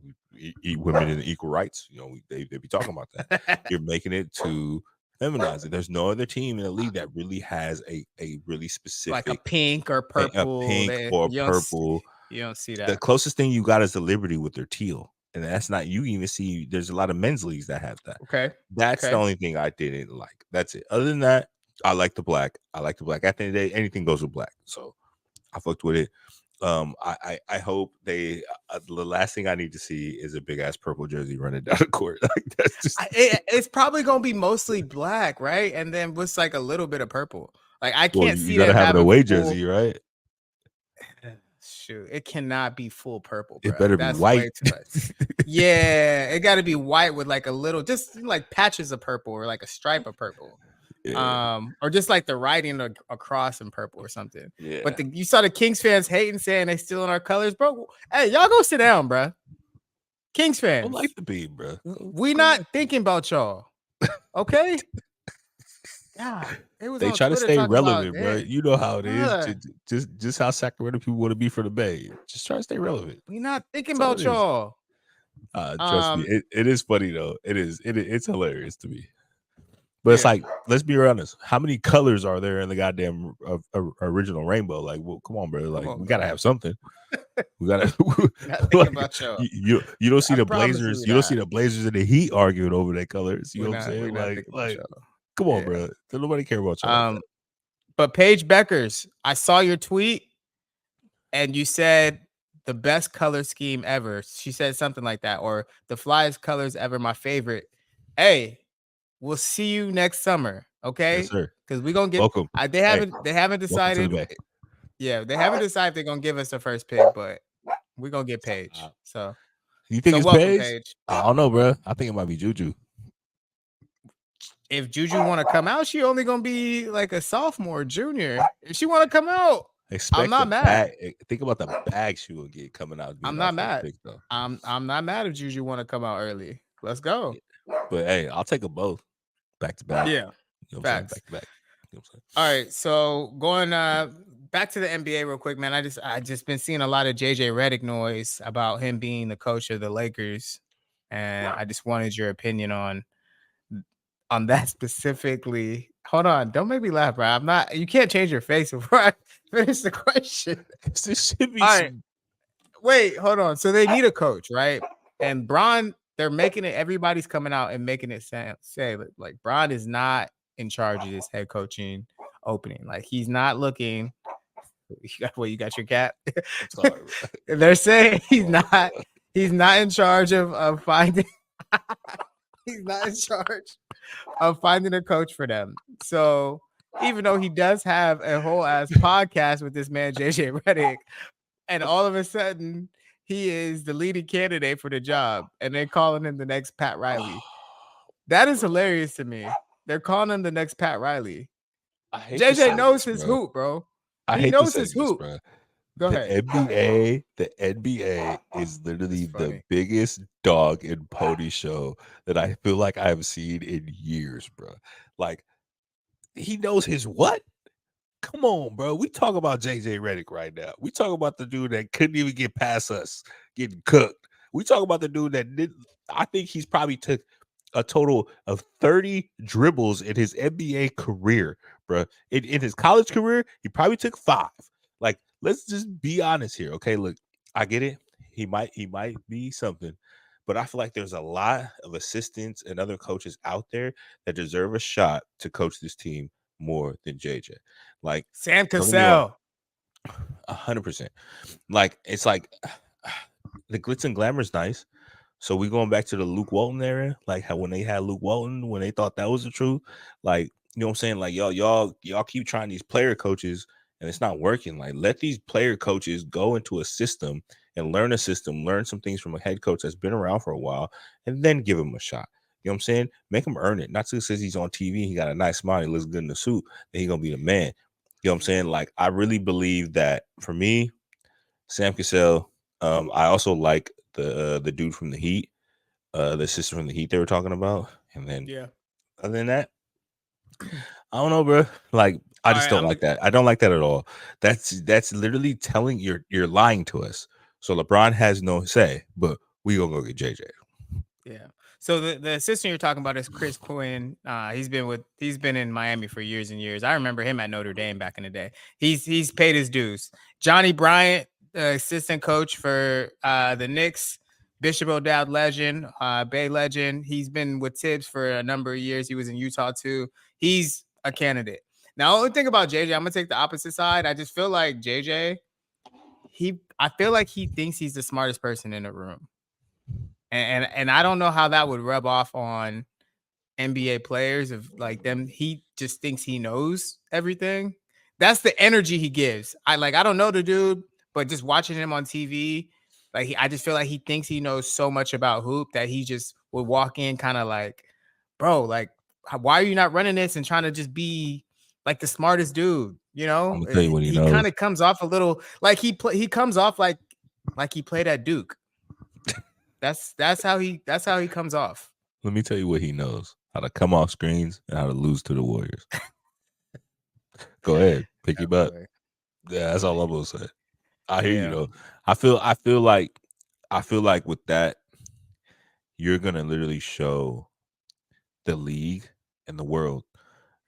women in equal rights. You know, they be talking about that. You're making it too feminizing. There's no other team in the league that really has a really specific, like a pink or purple, purple. You don't see that. The closest thing you got is the Liberty with their teal, and that's not. You even see there's a lot of men's leagues that have that. Okay, that's the only thing I didn't like. That's it. Other than that, I like the black. At the end of the day, anything goes with black. So I fucked with it. I hope they. The last thing I need to see is a big ass purple jersey running down the court. Like that's just. It's probably gonna be mostly black, right? And then with like a little bit of purple. Like I can't see. You gotta have an away jersey, right? Shoot, it cannot be full purple, bro. It better be white. Yeah, it got to be white with like a little, just like patches of purple or like a stripe of purple. Yeah. Or just like the writing across in purple or something. Yeah. But you saw the Kings fans hating, saying they stealing our colors, bro. Hey, y'all go sit down, bro. Kings fans, I like the beam, bro. We not thinking about y'all, okay? Yeah, they try to stay relevant, bro. You know how it is. Just how Sacramento people want to be for the Bay. Just try to stay relevant. We not thinking about y'all. Trust me, it is funny though. It's hilarious to me. But it's like, let's be honest. How many colors are there in the goddamn original rainbow? Like, well, come on, bro. Like, we gotta have something. We gotta. Think about y'all. You don't see the Blazers. You don't see the Blazers and the Heat arguing over their colors. You know what I'm saying? Like, come on, bro. Nobody care about y'all. But Paige Beckers, I saw your tweet, and you said the best color scheme ever. She said something like that, or the flyest colors ever. My favorite. Hey. We'll see you next summer, okay? Yes, sir. Because we're gonna get welcome. They haven't decided. Yeah, they haven't decided if they're gonna give us the first pick, but we're gonna get Paige. So You think it's welcome, Paige? Paige. I don't know, bro. I think it might be Juju. If Juju want to come out, she only gonna be like a sophomore, junior. If she want to come out, I'm not mad. Think about the bag she will get coming out. I'm Being our not first mad. pick, though. I'm not mad if Juju want to come out early. Let's go. But hey, I'll take them both back to back. Yeah, You know what I'm saying? facts. Back to back. You know what I'm saying? All right, so going back to the NBA real quick, man. I just been seeing a lot of JJ Reddick noise about him being the coach of the Lakers, and I just wanted your opinion on that specifically. Hold on, don't make me laugh, bro. I'm not. You can't change your face before I finish the question. This should be. All right, wait, hold on. So they need a coach, right? And Bron, they're making it. Everybody's coming out and making it say like Bron is not in charge of this head coaching opening. Like he's not looking. You got your cat. Sorry, they're saying he's not in charge of finding. He's not in charge of finding a coach for them. So even though he does have a whole ass podcast with this man JJ Reddick, and all of a sudden he is the leading candidate for the job, and they're calling him the next Pat Riley. That is hilarious to me. They're calling him the next Pat Riley. JJ knows his hoop, bro. He knows his hoop. Bro. Go ahead. The NBA is literally the biggest dog and pony show that I feel like I've seen in years, bro. Like, he knows his what? Come on, bro. We talk about JJ Reddick right now. We talk about the dude that couldn't even get past us, getting cooked. We talk about the dude that did. I think he's probably took a total of 30 dribbles in his NBA career, bro. In his college career, he probably took 5. Like, let's just be honest here, okay? Look, I get it. He might be something, but I feel like there's a lot of assistants and other coaches out there that deserve a shot to coach this team more than JJ. Like Sam Cassell. 100%. Like, it's like the glitz and glamour is nice. So we going back to the Luke Walton era, like how when they had Luke Walton, when they thought that was the truth. Like, you know what I'm saying? Like, y'all keep trying these player coaches and it's not working. Like, let these player coaches go into a system and learn a system, learn some things from a head coach that's been around for a while, and then give him a shot. You know what I'm saying? Make him earn it. Not just because he's on TV, he got a nice smile, he looks good in the suit, that he's gonna be the man. You know what I'm saying? Like, I really believe that for me, Sam Cassell. I also like the dude from the Heat, the assistant from the Heat they were talking about, and then other than that, I don't know, bro. Like, I just don't like that. I don't like that at all. That's literally telling you're lying to us. So LeBron has no say, but we gonna go get JJ. Yeah. So the assistant you're talking about is Chris Quinn. He's been in Miami for years and years. I remember him at Notre Dame back in the day. He's paid his dues. Johnny Bryant, the assistant coach for the Knicks, Bishop O'Dowd legend, Bay legend. He's been with Tibbs for a number of years. He was in Utah too. He's a candidate. Now, the only thing about JJ, I'm gonna take the opposite side. I just feel like JJ, I feel like he thinks he's the smartest person in the room. And I don't know how that would rub off on NBA players of like them. He just thinks he knows everything. That's the energy he gives. I don't know the dude, but just watching him on TV, like I just feel like he thinks he knows so much about hoop that he just would walk in kind of like, bro, like why are you not running this and trying to just be like the smartest dude? You know, I'm gonna tell you what he kind of comes off a little like he comes off like he played at Duke. That's how he comes off. Let me tell you what he knows: how to come off screens and how to lose to the Warriors. Go ahead, pick him up. Yeah, that's all I'm gonna say. I hear you though. I feel like with that, you're gonna literally show the league and the world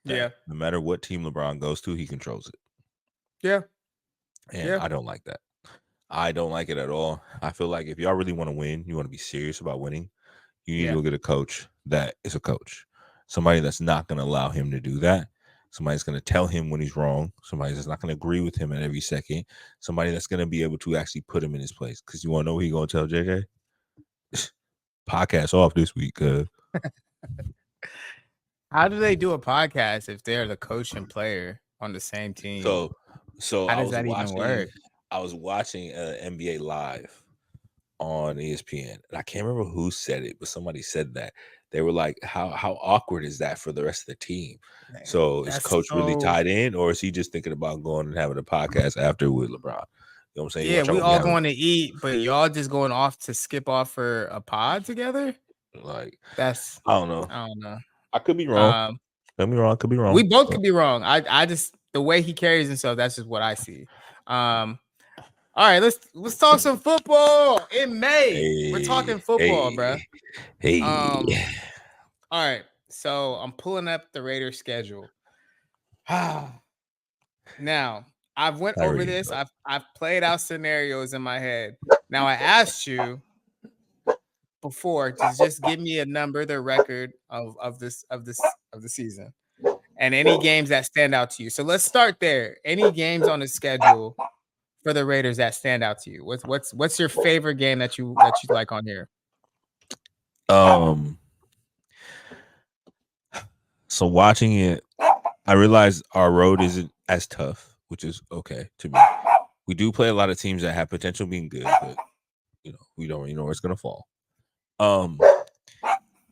that no matter what team LeBron goes to, he controls it. Yeah. And I don't like that. I don't like it at all. I feel like if y'all really want to win, you want to be serious about winning, you need to go get a coach that is a coach. Somebody that's not going to allow him to do that. Somebody's going to tell him when he's wrong. Somebody that's not going to agree with him at every second. Somebody that's going to be able to actually put him in his place. Because you want to know what he's going to tell JJ? Podcast off this week. How do they do a podcast if they're the coach and player on the same team? So So How does that even work? I was watching NBA Live on ESPN, and I can't remember who said it, but somebody said that they were like, "How awkward is that for the rest of the team?" Man, So is that's Coach really so. tied in, or is he just thinking about going and having a podcast after with LeBron? You know what I'm saying? Yeah, Y'all we gonna be all having going to eat, but y'all just going off to skip off for a pod together. like That's I don't know. I don't know. I could be wrong. Um, Could be wrong. Could be wrong. we both could be wrong. I just the way he carries himself, that's just what I see. All right, let's talk some football in May. We're talking football, bruh. Hey. All right, so I'm pulling up the Raiders schedule. Now, I've went There over you this. go. I've played out scenarios in my head. Now, I asked you before to just give me a number, the record of the season, and any games that stand out to you. So let's start there. Any games on the schedule for the Raiders that stand out to you? What's your favorite game that you like on here? So watching it, I realized our road isn't as tough, which is okay to me. We do play a lot of teams that have potential being good, but we don't really know where it's gonna fall.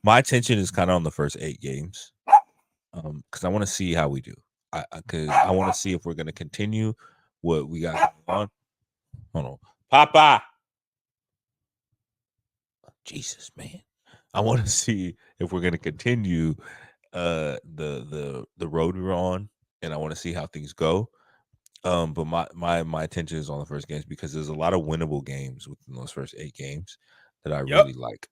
My attention is kind of on the first 8 games, because I want to see how we do. I want to see if we're gonna continue what we got going on. Hold on, Papa. Jesus, man. I want to see if we're gonna continue the road we were on, and I want to see how things go. But my attention is on the first games because there's a lot of winnable games within those first 8 games that I really like.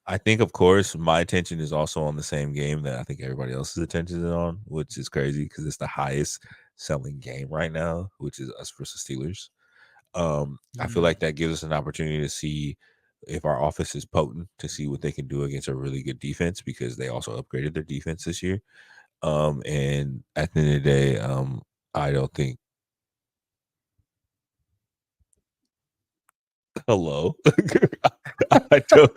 I think, of course, my attention is also on the same game that I think everybody else's attention is on, which is crazy because it's the highest selling game right now, which is us versus Steelers. I feel like that gives us an opportunity to see if our offense is potent, to see what they can do against a really good defense, because they also upgraded their defense this year. And at the end of the day, I don't think. Hello. I don't.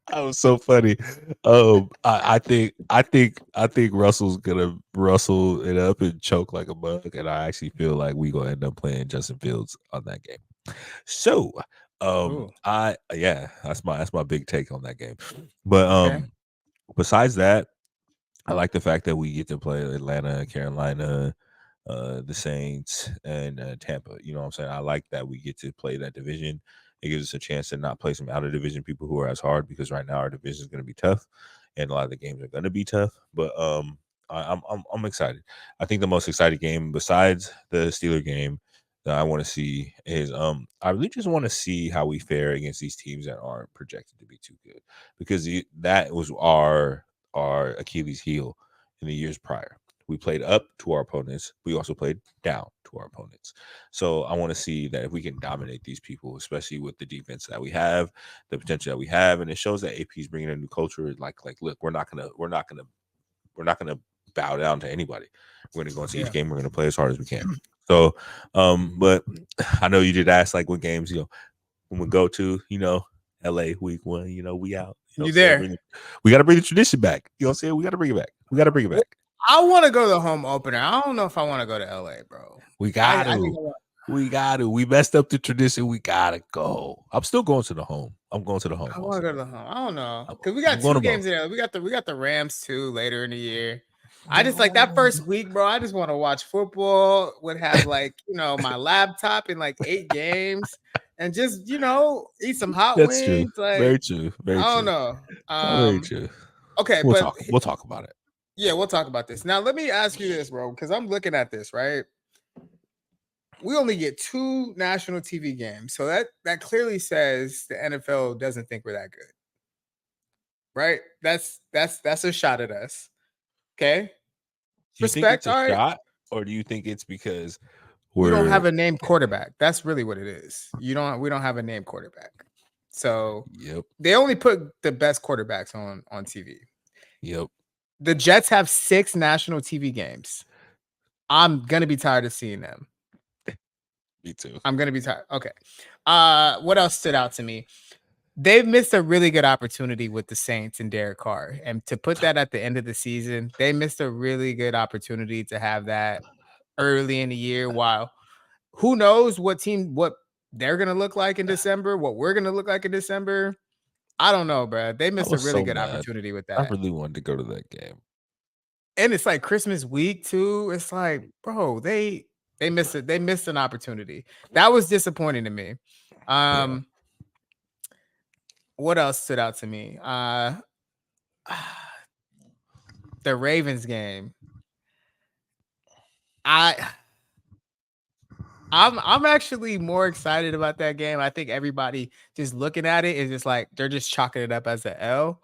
That was so funny. I think Russell's gonna rustle it up and choke like a bug, and I actually feel like we gonna end up playing Justin Fields on that game. So, that's my big take on that game. But Okay. besides that, I like the fact that we get to play Atlanta, Carolina, the Saints, and Tampa. You know what I'm saying? I like that we get to play that division. It gives us a chance to not play some out of division people who are as hard, because right now our division is going to be tough, and a lot of the games are going to be tough. But I'm excited. I think the most exciting game besides the Steeler game that I want to see is I really just want to see how we fare against these teams that aren't projected to be too good, because that was our Achilles heel in the years prior. We played up to our opponents. We also played down to our opponents. So I want to see that if we can dominate these people, especially with the defense that we have, the potential that we have, and it shows that AP is bringing a new culture. Like, look, we're not gonna bow down to anybody. We're gonna go into each game. We're gonna play as hard as we can. So, but I know you did ask like what games when we go to LA week 1. We out. You there? We got to bring the tradition back. You know what I'm saying? We got to bring it back. I want to go to the home opener. I don't know if I want to go to LA, bro. We got to. We messed up the tradition. We gotta go. I'm still going to the home. I'm going to the home. I want to go to the home. I don't know, because we I'm got going 2 to games there. We got the Rams too later in the year. I just like that first week, bro. I just want to watch football. Would have my laptop in like 8 games, and just eat some hot That's true. wings. Like, Very true. Very I don't true. know. Very true. Okay, We'll but talk. We'll talk about it. yeah, we'll talk about this. Now, let me ask you this, bro, because I'm looking at this, right? We only get 2 national TV games. So that clearly says the NFL doesn't think we're that good. Right? That's a shot at us. Okay? Do you think it's a shot, or do you think it's because we don't have a named quarterback? That's really what it is. We don't have a named quarterback. So they only put the best quarterbacks on TV. Yep. The Jets have 6 national TV games. I'm gonna be tired of seeing them. Me too. I'm gonna be tired. Okay. What else stood out to me? They've missed a really good opportunity with the Saints and Derek Carr. And to put that at the end of the season, they missed a really good opportunity to have that early in the year. While who knows what they're going to look like in December, what we're going to look like in December. I don't know, bro. They missed a really good opportunity with that. I really wanted to go to that game. And it's like Christmas week too. It's like, bro, they missed it. They missed an opportunity. That was disappointing to me. What else stood out to me? The Ravens game. I'm actually more excited about that game. I think everybody just looking at it is just like they're just chalking it up as an L.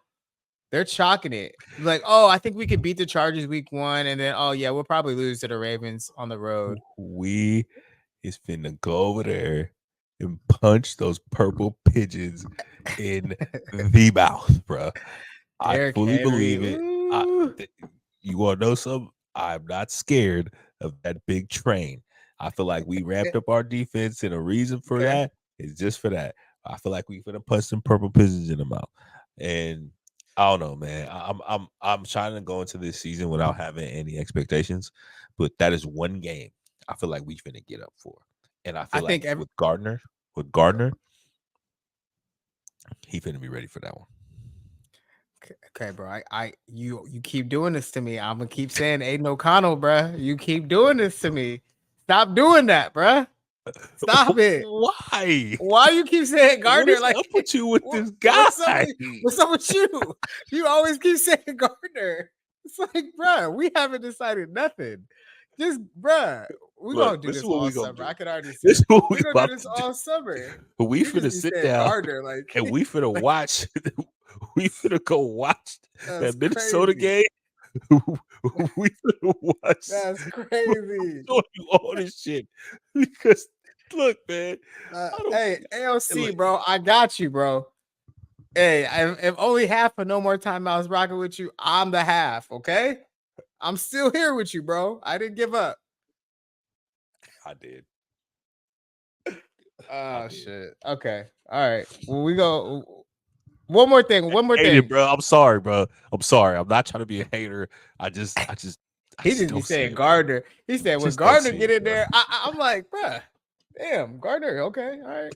They're chalking it like, oh, I think we could beat the Chargers week 1, and then oh yeah, we'll probably lose to the Ravens on the road. We is finna go over there and punch those purple pigeons in the mouth, bro. I fully believe it. You want to know something? I'm not scared of that big train. I feel like we ramped up our defense, and a reason for that is just for that. I feel like we finna punch some purple pigeons in the mouth, and I don't know, man. I'm trying to go into this season without having any expectations, but that is one game I feel like we finna get up for, and I feel like with Gardner, he finna be ready for that one. Okay, bro. You keep doing this to me. I'm gonna keep saying Aiden O'Connell, bro. You keep doing this to me. Stop doing that, bro. Stop it. Why? Why you keep saying Gardner? What is like up with you with this guy? What's up with you? You always keep saying Gardner. It's like, bro, we haven't decided nothing. Just, bro, we're gonna do this all summer. I can already see. This we're gonna do this all summer. We finna sit down Gardner, and we finna watch. We finna go watch that Minnesota game. We finna watch. That's crazy. Show you all this shit because look, man. Hey, AOC, bro, I got you, bro. Hey, if only half of No More Time I was rocking with you, I'm the half. Okay, I'm still here with you, bro. I didn't give up. I did. Oh shit. Okay. All right. Well, we go. One more thing, bro. I'm sorry, bro. I'm sorry. I'm not trying to be a hater. I just he just be saying Gardner. He said when Gardner get in there, I'm like, bro, damn, Gardner. Okay, all right.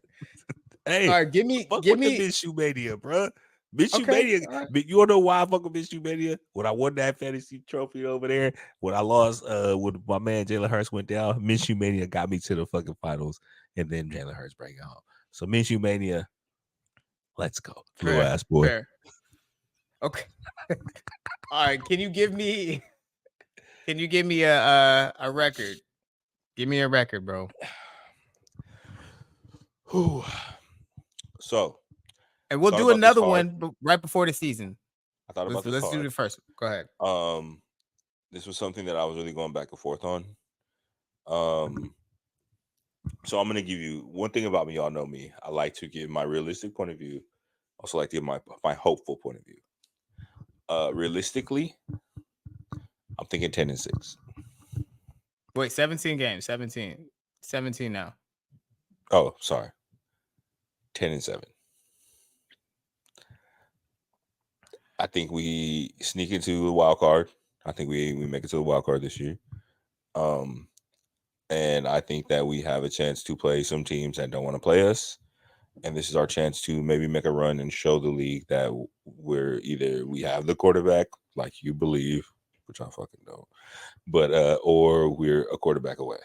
Hey, all right, give me Minshew Mania, bro. Minshew Mania. Right. You wanna know why I fuck with Minshew Mania? When I won that fantasy trophy over there, when I lost, when my man Jalen Hurts went down, Minshew Mania got me to the fucking finals, and then Jalen Hurts bring it home. So Minshew Mania. Let's go, little ass boy. Fair. Okay. All right. Can you give me a record? Give me a record, bro. So, and we'll do another one right before the season. I thought about this. Let's do the first one. Go ahead. This was something that I was really going back and forth on. So I'm gonna give you one thing about me. Y'all know me. I like to give my realistic point of view. Also like to give my hopeful point of view. Realistically, I'm thinking 10-6. Wait, 17 games. 17 now. Oh, sorry. 10-7. I think we sneak into the wild card. I think we make it to the wild card this year. And I think that we have a chance to play some teams that don't want to play us. And this is our chance to maybe make a run and show the league that we have the quarterback like you believe, which I fucking don't, but or we're a quarterback away,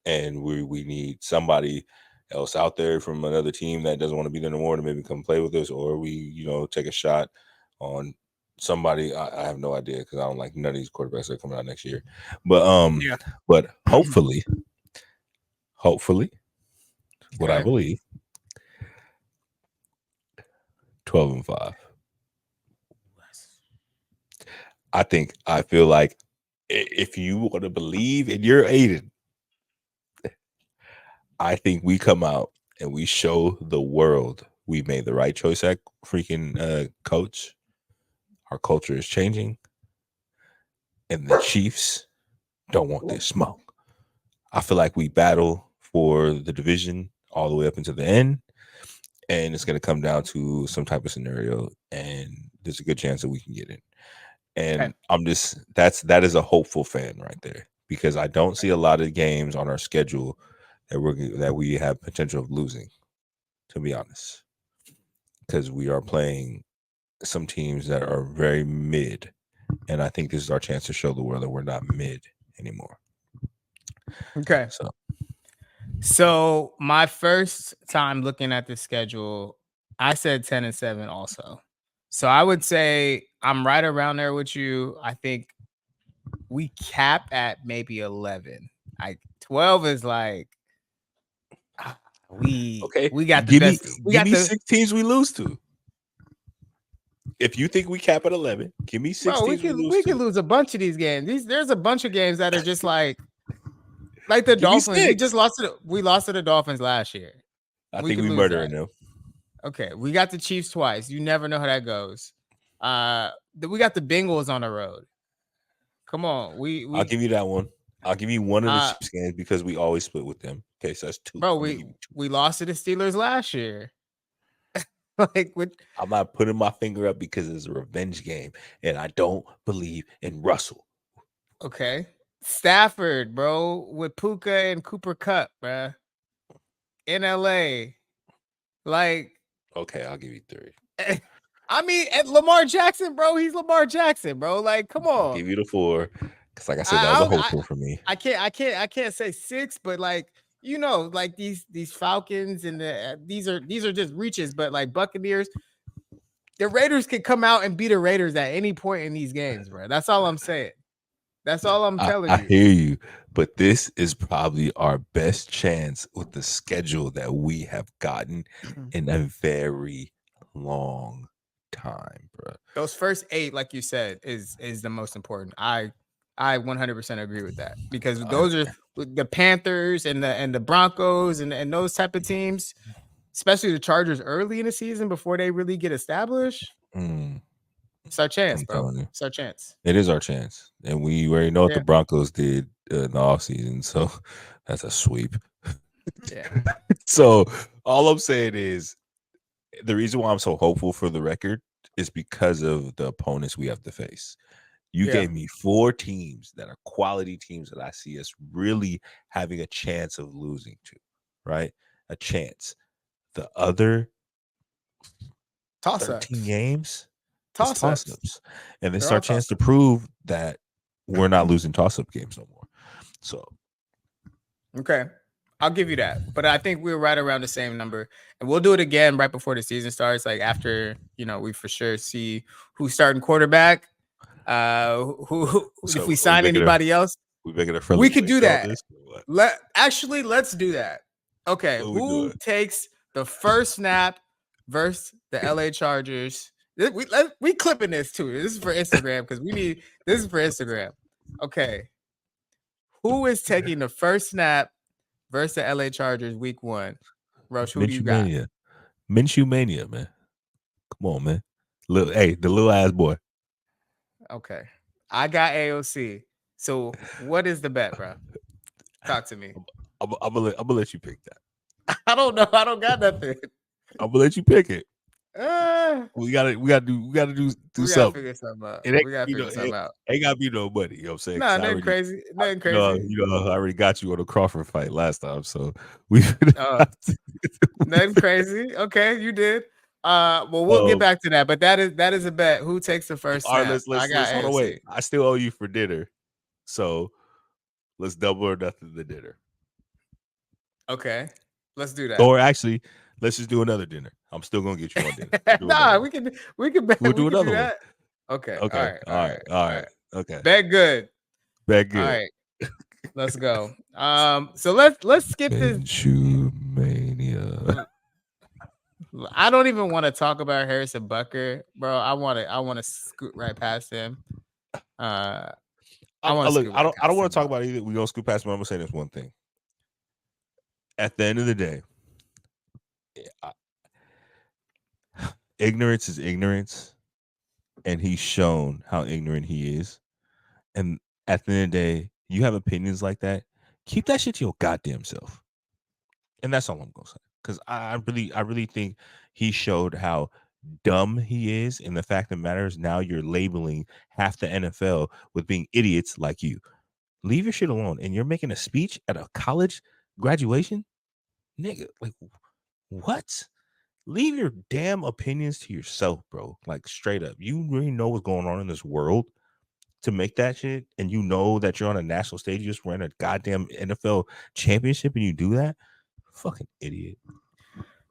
and we need somebody else out there from another team that doesn't want to be there no more to maybe come play with us, or we take a shot on somebody. I have no idea because I don't like none of these quarterbacks that are coming out next year, but but hopefully, what I believe. 12-5. I feel like if you want to believe in your Aiden, I think we come out and we show the world we made the right choice at freaking coach. Our culture is changing, and the Chiefs don't want this smoke. I feel like we battle for the division all the way up into the end, and it's going to come down to some type of scenario, and there's a good chance that we can get in. And I'm just that is a hopeful fan right there, because I don't see a lot of games on our schedule that we have potential of losing, to be honest, because we are playing some teams that are very mid, and I think this is our chance to show the world that we're not mid anymore. Okay. So my first time looking at the schedule, I said 10-7 also. So I would say I'm right around there with you. I think we cap at maybe 11. 12 is like we got the best. Give me 6 teams we lose to. If you think we cap at 11, give me 6 teams we can lose a bunch of these games. There's a bunch of games that are just like the Dolphins. We lost to the Dolphins last year. I think we murdering them. Okay, we got the Chiefs twice. You never know how that goes. We got the Bengals on the road. Come on, I'll give you that one. I'll give you one of the Chiefs games because we always split with them. Okay, so that's 2. Bro, we lost to the Steelers last year. I'm not putting my finger up because it's a revenge game, and I don't believe in Russell. Okay, Stafford, bro, with Puka and Cooper Kupp, bro, in LA. Okay, I'll give you 3. I mean, at Lamar Jackson, bro, he's Lamar Jackson, bro. Like, come on. I'll give you the 4 because, like I said, that was a hopeful for me. I can't say 6, but like, you know, like these Falcons and these are just reaches, but like Buccaneers, the Raiders can come out and beat the Raiders at any point in these games, bro. That's all I'm saying. That's all I'm telling you. I hear you, but this is probably our best chance with the schedule that we have gotten in a very long time, bro. Those first 8, like you said, is the most important. I 100% agree with that, because those are the Panthers and the Broncos and those type of teams, especially the Chargers early in the season before they really get established. It's our chance, bro. It's our chance. It is our chance, and we already know what the Broncos did in the offseason, so that's a sweep. Yeah. So all I'm saying is, the reason why I'm so hopeful for the record is because of the opponents we have to face. You gave me 4 teams that are quality teams that I see us really having a chance of losing to, right? A chance. The other toss-ups. 13 games, toss-ups. And it's our chance to prove that we're not losing toss-up games no more. So, okay, I'll give you that. But I think we're right around the same number. And we'll do it again right before the season starts, like after, you know, we for sure see who's starting quarterback. If we sign anybody else, we could do that. Let's do that. Okay, who takes the first snap versus the LA Chargers? We clipping this too. This is for Instagram because this is for Instagram. Okay, who is taking the first snap versus the LA Chargers week 1? Roche, who do you got? Minshew Mania, man. Come on, man. The little ass boy. Okay. I got AOC. So what is the bet, bro? Talk to me. I'm gonna let you pick that. I don't know. I don't got nothing. I'm gonna let you pick it. We gotta do something. Figure something out. We gotta figure something out. Ain't gotta be no money. You know what I'm saying? Nah, nothing crazy. Nothing crazy. I already got you on the Crawford fight last time, so nothing crazy. Okay, you did. Well, we'll get back to that, but that is a bet. Who takes the first snap? Let's hold on, wait. I still owe you for dinner, so let's double or nothing the dinner. Okay, let's do that. Or actually, let's just do another dinner. I'm still gonna get you on dinner. Nah, we can We'll do another one. Okay. All right. Okay. Bet good. All right. Let's go. So let's skip this. Minshew Mania. I don't even want to talk about Harrison Butker, bro. I want to scoot right past him. I don't want to talk about it either. We're gonna scoot past him. I'm gonna say this one thing. At the end of the day, ignorance is ignorance, and he's shown how ignorant he is. And at the end of the day, you have opinions like that. Keep that shit to your goddamn self. And that's all I'm gonna say. because I really think he showed how dumb he is. And the fact that matters now, you're labeling half the NFL with being idiots like you. Leave your shit alone. And you're making a speech at a college graduation, nigga. Like, what? Leave your damn opinions to yourself, bro. Like, straight up. You really know what's going on in this world to make that shit, and you know that you're on a national stage, you just ran a goddamn NFL championship, and you do that? Fucking idiot.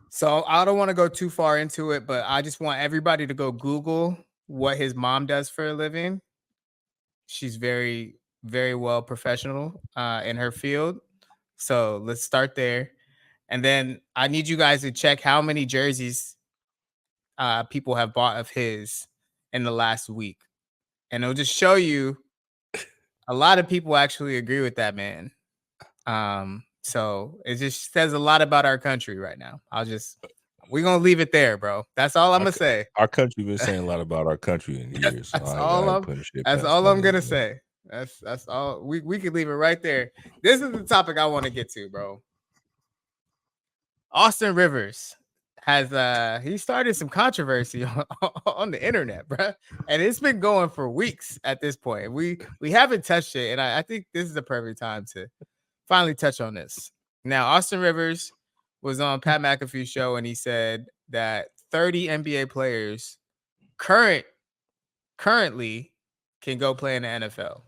So I don't want to go too far into it, but I just want everybody to go Google what his mom does for a living. She's very, very well professional in her field. So let's start there. And then I need you guys to check how many jerseys people have bought of his in the last week. And it'll just show you a lot of people actually agree with that man. So it just says a lot about our country right now. We're gonna leave it there, bro. That's all I'm gonna say. Our country been saying a lot about our country in years. That's all I'm gonna say. That's all. We can leave it right there. This is the topic I want to get to, bro. Austin Rivers has he started some controversy on the internet, bro, and it's been going for weeks at this point. We haven't touched it, and I think this is the perfect time to finally touch on this. Now, Austin Rivers was on Pat McAfee's show, and he said that 30 NBA players currently can go play in the NFL.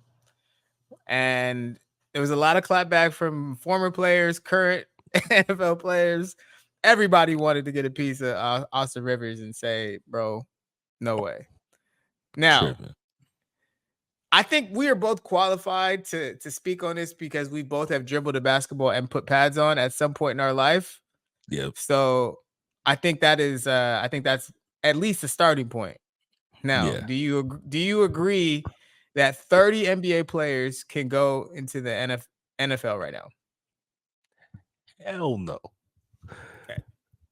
And there was a lot of clapback from former players, current NFL players. Everybody wanted to get a piece of Austin Rivers and say, bro, no way. Now, I think we are both qualified to speak on this because we both have dribbled a basketball and put pads on at some point in our life. Yep. So I think that's at least a starting point. Now, do you agree that 30 NBA players can go into the NFL right now? Hell no. Okay.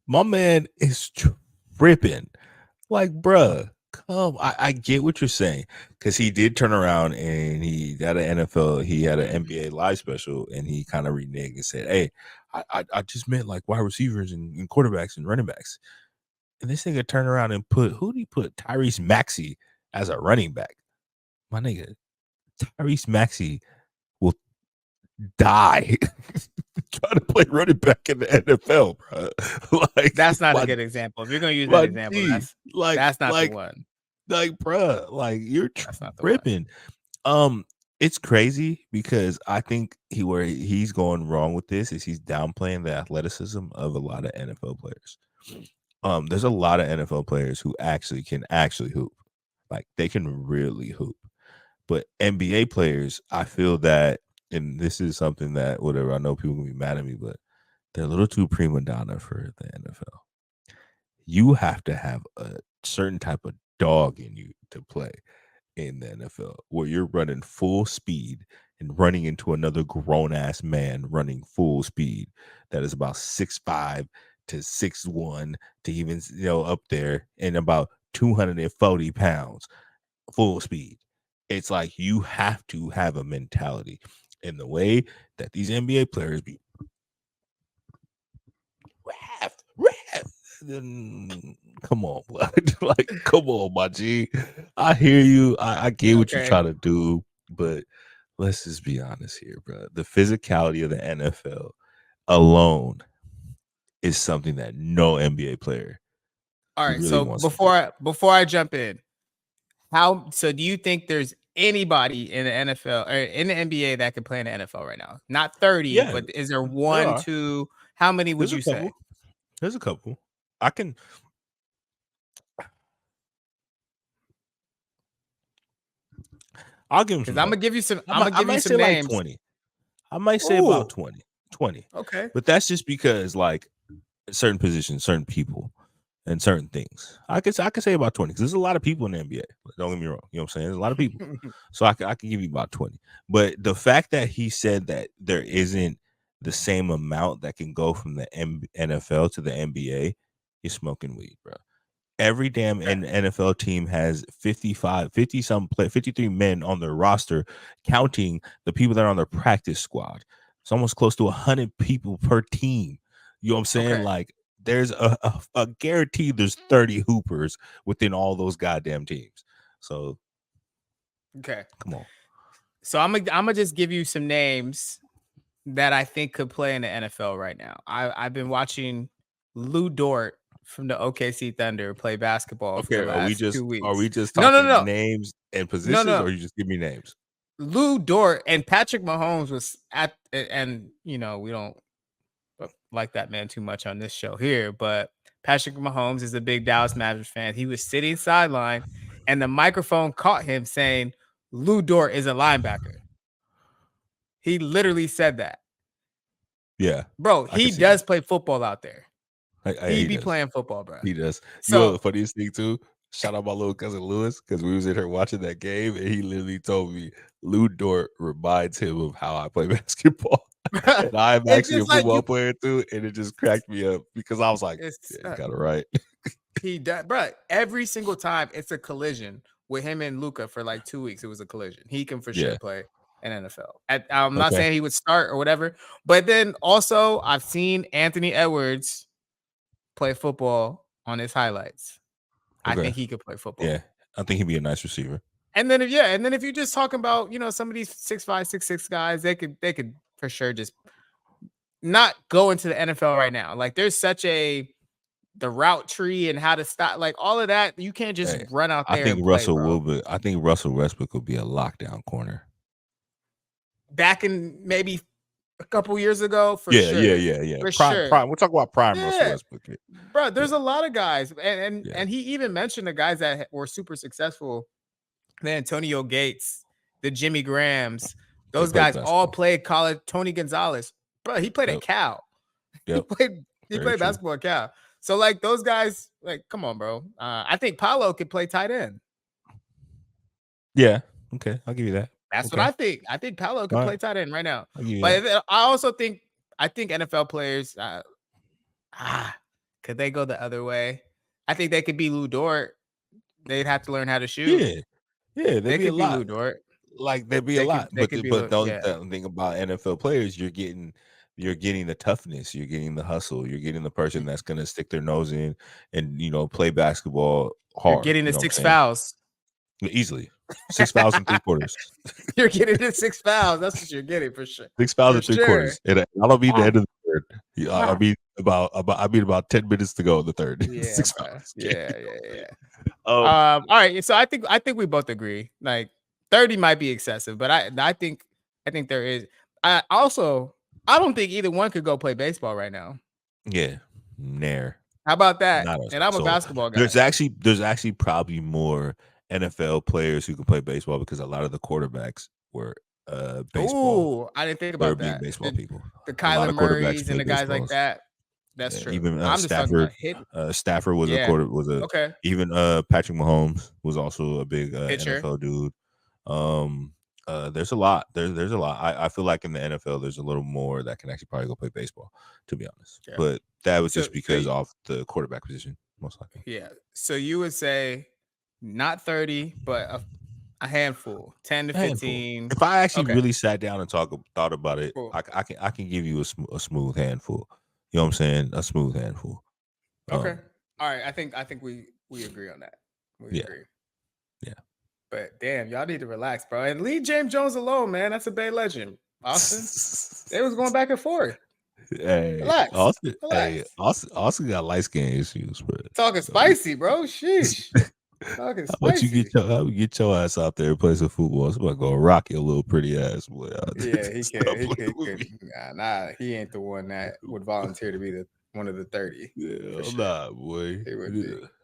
My man is tripping. Like, bruh, come. I get what you're saying, because he did turn around and he had an NBA live special, and he kind of reneged and said, hey, I just meant like wide receivers and quarterbacks and running backs. And this nigga turned around and who did he put? Tyrese Maxey as a running back. My nigga, Tyrese Maxey will die trying to play running back in the NFL, bro. Like, that's not a good example. If you're gonna use that example, that's not the one. Like, bro, like, you're tripping. It's crazy because I think where he's going wrong with this is he's downplaying the athleticism of a lot of NFL players. There's a lot of NFL players who can hoop. Like, they can really hoop. But NBA players, I feel that, and this is something that, whatever, I know people can be mad at me, but they're a little too prima donna for the NFL. You have to have a certain type of dog in you to play in the NFL, where you're running full speed and running into another grown-ass man running full speed that is about 6'5" to 6'1" to even, up there, and about 240 pounds full speed. It's like you have to have a mentality in the way that these NBA players be raft. Come on, blood. Like, come on, my G. I hear you. I get what you're trying to do, but let's just be honest here, bro. The physicality of the NFL alone is something that no NBA player. All right. Really, so before I jump in, do you think there's anybody in the NFL or in the NBA that can play in the NFL right now? Not 30, but is there one, two? How many would you say? There's a couple. I'll give him some. I'm gonna give you some. I'm gonna give you some names. Like 20. I might say about 20. 20. Okay. But that's just because, like, certain positions, certain people, and certain things. I could say about 20, because there's a lot of people in the NBA. Don't get me wrong. You know what I'm saying? There's a lot of people. So I can give you about 20. But the fact that he said that there isn't the same amount that can go from the NFL to the NBA, you're smoking weed, bro. Every damn NFL team has 53 men on their roster, counting the people that are on their practice squad. It's almost close to 100 people per team. You know what I'm saying? Okay. Like there's a guarantee there's 30 hoopers within all those goddamn teams. So Okay. come on. So I'm gonna just give you some names that I think could play in the NFL right now. I've been watching Lou Dort from the OKC Thunder play basketball for Okay, the are we last just 2 are weeks. we just No, no, talking no, names and no, positions, no. or you just give me names? Lou Dort and Patrick Mahomes was at, and you know we don't like that man too much on this show here, but Patrick Mahomes is a big Dallas Mavericks fan. He was sitting sideline, and the microphone caught him saying, "Lou Dort is a linebacker." He literally said that. Yeah, Bro, I can he see that. does play football out there. He He be does. playing football, bro. He does. You know So the funniest thing too? Shout out my little cousin Lewis, because we was in here watching that game, and he literally told me Lou Dort reminds him of how I play basketball. And I'm it's actually a just like football player too, and it just cracked me up because I was like, it's yeah, you got it right. he does, bro. Every single time it's a collision with him and Luca for like 2 weeks. It was a collision. He can for sure Yeah. play in NFL. I'm not Okay. saying he would start or whatever, but then also I've seen Anthony Edwards play football on his highlights. I Okay. think he could play football. Yeah. I think he'd be a nice receiver. And then if you're just talking about, some of these 6'5", 6'6" guys, they could for sure just not go into the NFL right now. Like there's such the route tree and how to stop, like all of that. You can't just Hey, run out I there and think play, bro. I think Russell Westbrook will be a lockdown corner. Back in maybe a couple years ago, for Yeah, sure. yeah. For prime, sure. prime. We'll talk about prime Russell Yeah. Westbrook. Bro, there's a lot of guys. And Yeah. he even mentioned the guys that were super successful. The Antonio Gates, the Jimmy Grahams, those guys all played college. Tony Gonzalez, bro, he played at Cal. Yep. He played basketball at Cal. So like those guys, like, come on, bro. I think Paolo could play tight end. Yeah. Okay, I'll give you that. That's what I think. I think Paolo can play tight end right now. But I also think NFL players, could they go the other way? I think they could be Lou Dort. They'd have to learn how to shoot. Yeah, there'd be a lot. Lou Dort. Like there'd be a lot. But the only yeah. thing about NFL players, you're getting the toughness, you're getting the hustle, you're getting the person that's gonna stick their nose in and play basketball hard. You're getting the 6 fouls. Easily. 6 fouls in 3 quarters. You're getting the 6 fouls. That's what you're getting for sure. 6 fouls in 3 quarters. And I don't mean the end of the third. I mean about 10 minutes to go in the third. Yeah, 6 fouls. Yeah. All right. So I think we both agree. Like 30 might be excessive, but I think there is. I don't think either one could go play baseball right now. Yeah. Nair. How about that? And I'm a basketball guy. There's actually probably more NFL players who can play baseball because a lot of the quarterbacks were baseball. Ooh, I didn't think about that. Baseball people. The Kyler Murrays and the guys like that. That's true. Even I'm just Stafford. talking about Stafford was okay. Even Patrick Mahomes was also a big pitcher. NFL dude. There's a lot. There's a lot. I feel like in the NFL there's a little more that can actually probably go play baseball, to be honest. Yeah. But that was just because of the quarterback position, most likely. Yeah. So you would say not 30, but a handful, 10 to 15. If I actually really sat down and thought about it, cool. I can give you a smooth handful. You know what I'm saying? A smooth handful. Okay. All right. I think we agree on that. We agree. Yeah. But damn, y'all need to relax, bro. And leave James Jones alone, man. That's a Bay legend. Austin. They was going back and forth. Hey, relax. Austin got light skin issues, bro. Talking spicy, bro. Sheesh. Talking How about you get your ass out there and play some football? Somebody gonna rock your little pretty ass boy out there. Yeah, he can. Nah, he ain't the one that would volunteer to be one of the 30. Yeah, I'm not, boy.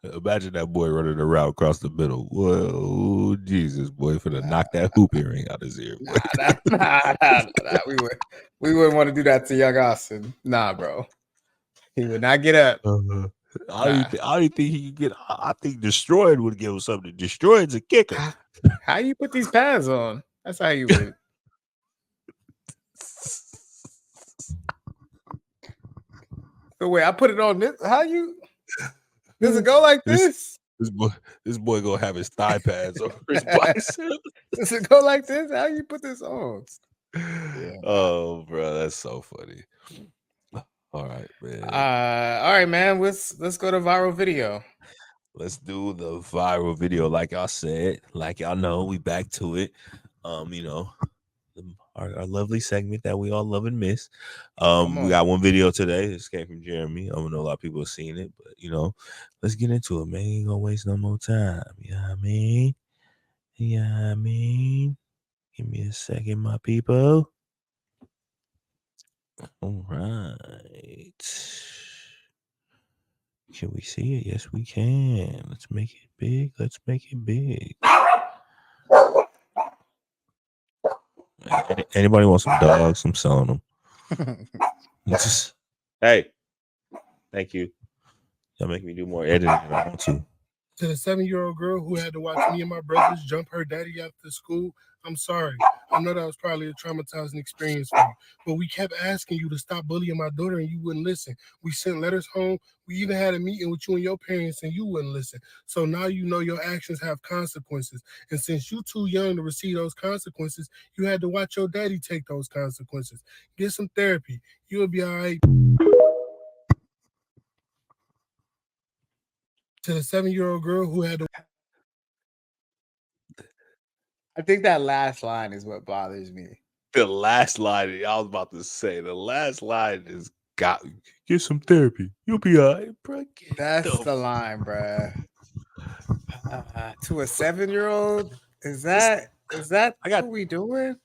Imagine that boy running around across the middle. Whoa, Jesus, boy, finna knock that hoop earring out his ear. Nah. We wouldn't want to do that to young Austin. Nah, bro. He would not get up. I don't think he could get. I think Destroyed would give him something. Destroyed's a kicker. How you put these pads on? That's how you would. So wait, I put it on this. How you? Does it go like this? This boy gonna have his thigh pads over his bicep. Does it go like this? How you put this on? Yeah. Oh, bro, that's so funny. All right, man. All right, man. Let's go to viral video. Let's do the viral video. Like I said, like y'all know, we back to it. You know, our lovely segment that we all love and miss. We got one video today. This came from Jeremy. I don't know a lot of people have seen it, but you know, let's get into it, man. Ain't gonna waste no more time. You know what I mean? Yeah, I mean, give me a second, my people. All right. Can we see it? Yes, we can. Let's make it big. Let's make it big. Anybody want some dogs? I'm selling them. Hey, thank you. Y'all make me do more editing than I want to. To the 7-year-old girl who had to watch me and my brothers jump her daddy after school, I'm sorry. I know that was probably a traumatizing experience for you, but we kept asking you to stop bullying my daughter and you wouldn't listen. We sent letters home. We even had a meeting with you and your parents and you wouldn't listen. So now you know your actions have consequences. And since you're too young to receive those consequences, you had to watch your daddy take those consequences. Get some therapy. You'll be all right. To the 7-year-old girl who had to... I think that last line is what bothers me. The last line, I was about to say, the last line is got get some therapy. You'll be all right, bro. That's the line, bro. To a 7-year-old, is that what we doing?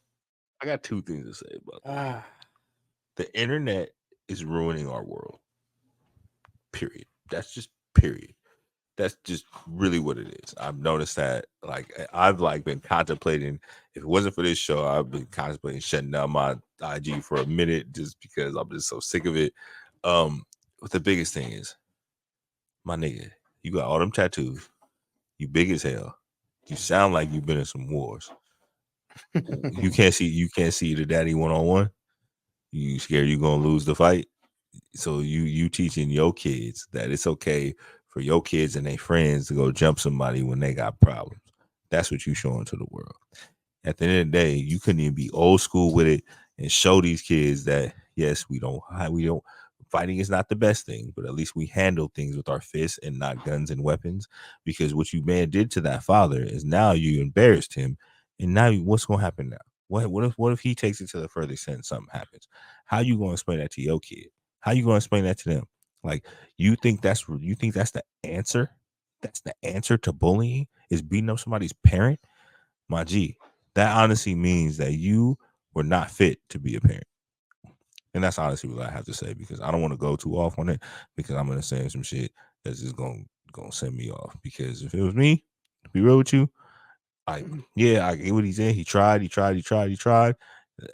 I got two things to say about that. The internet is ruining our world. Period. That's just period. That's just really what it is. I've noticed that. Like I've been contemplating. If it wasn't for this show, I've been contemplating shutting down my IG for a minute just because I'm just so sick of it. But the biggest thing is, my nigga, you got all them tattoos. You big as hell. You sound like you've been in some wars. You can't see the daddy one-on-one. You scared you gonna lose the fight. So you teaching your kids that it's okay for your kids and their friends to go jump somebody when they got problems. That's what you showing to the world. At the end of the day, you couldn't even be old school with it and show these kids that yes, we don't fighting is not the best thing, but at least we handle things with our fists and not guns and weapons. Because what you man did to that father is now you embarrassed him, and now what's gonna happen now? What if he takes it to the further extent and something happens? How you gonna explain that to your kid? How you gonna explain that to them? Like you think that's the answer? That's the answer to bullying is beating up somebody's parent? My G, that honestly means that you were not fit to be a parent. And that's honestly what I have to say because I don't want to go too off on it because I'm gonna say some shit that's just gonna send me off. Because if it was me, to be real with you, I get what he's in. He tried.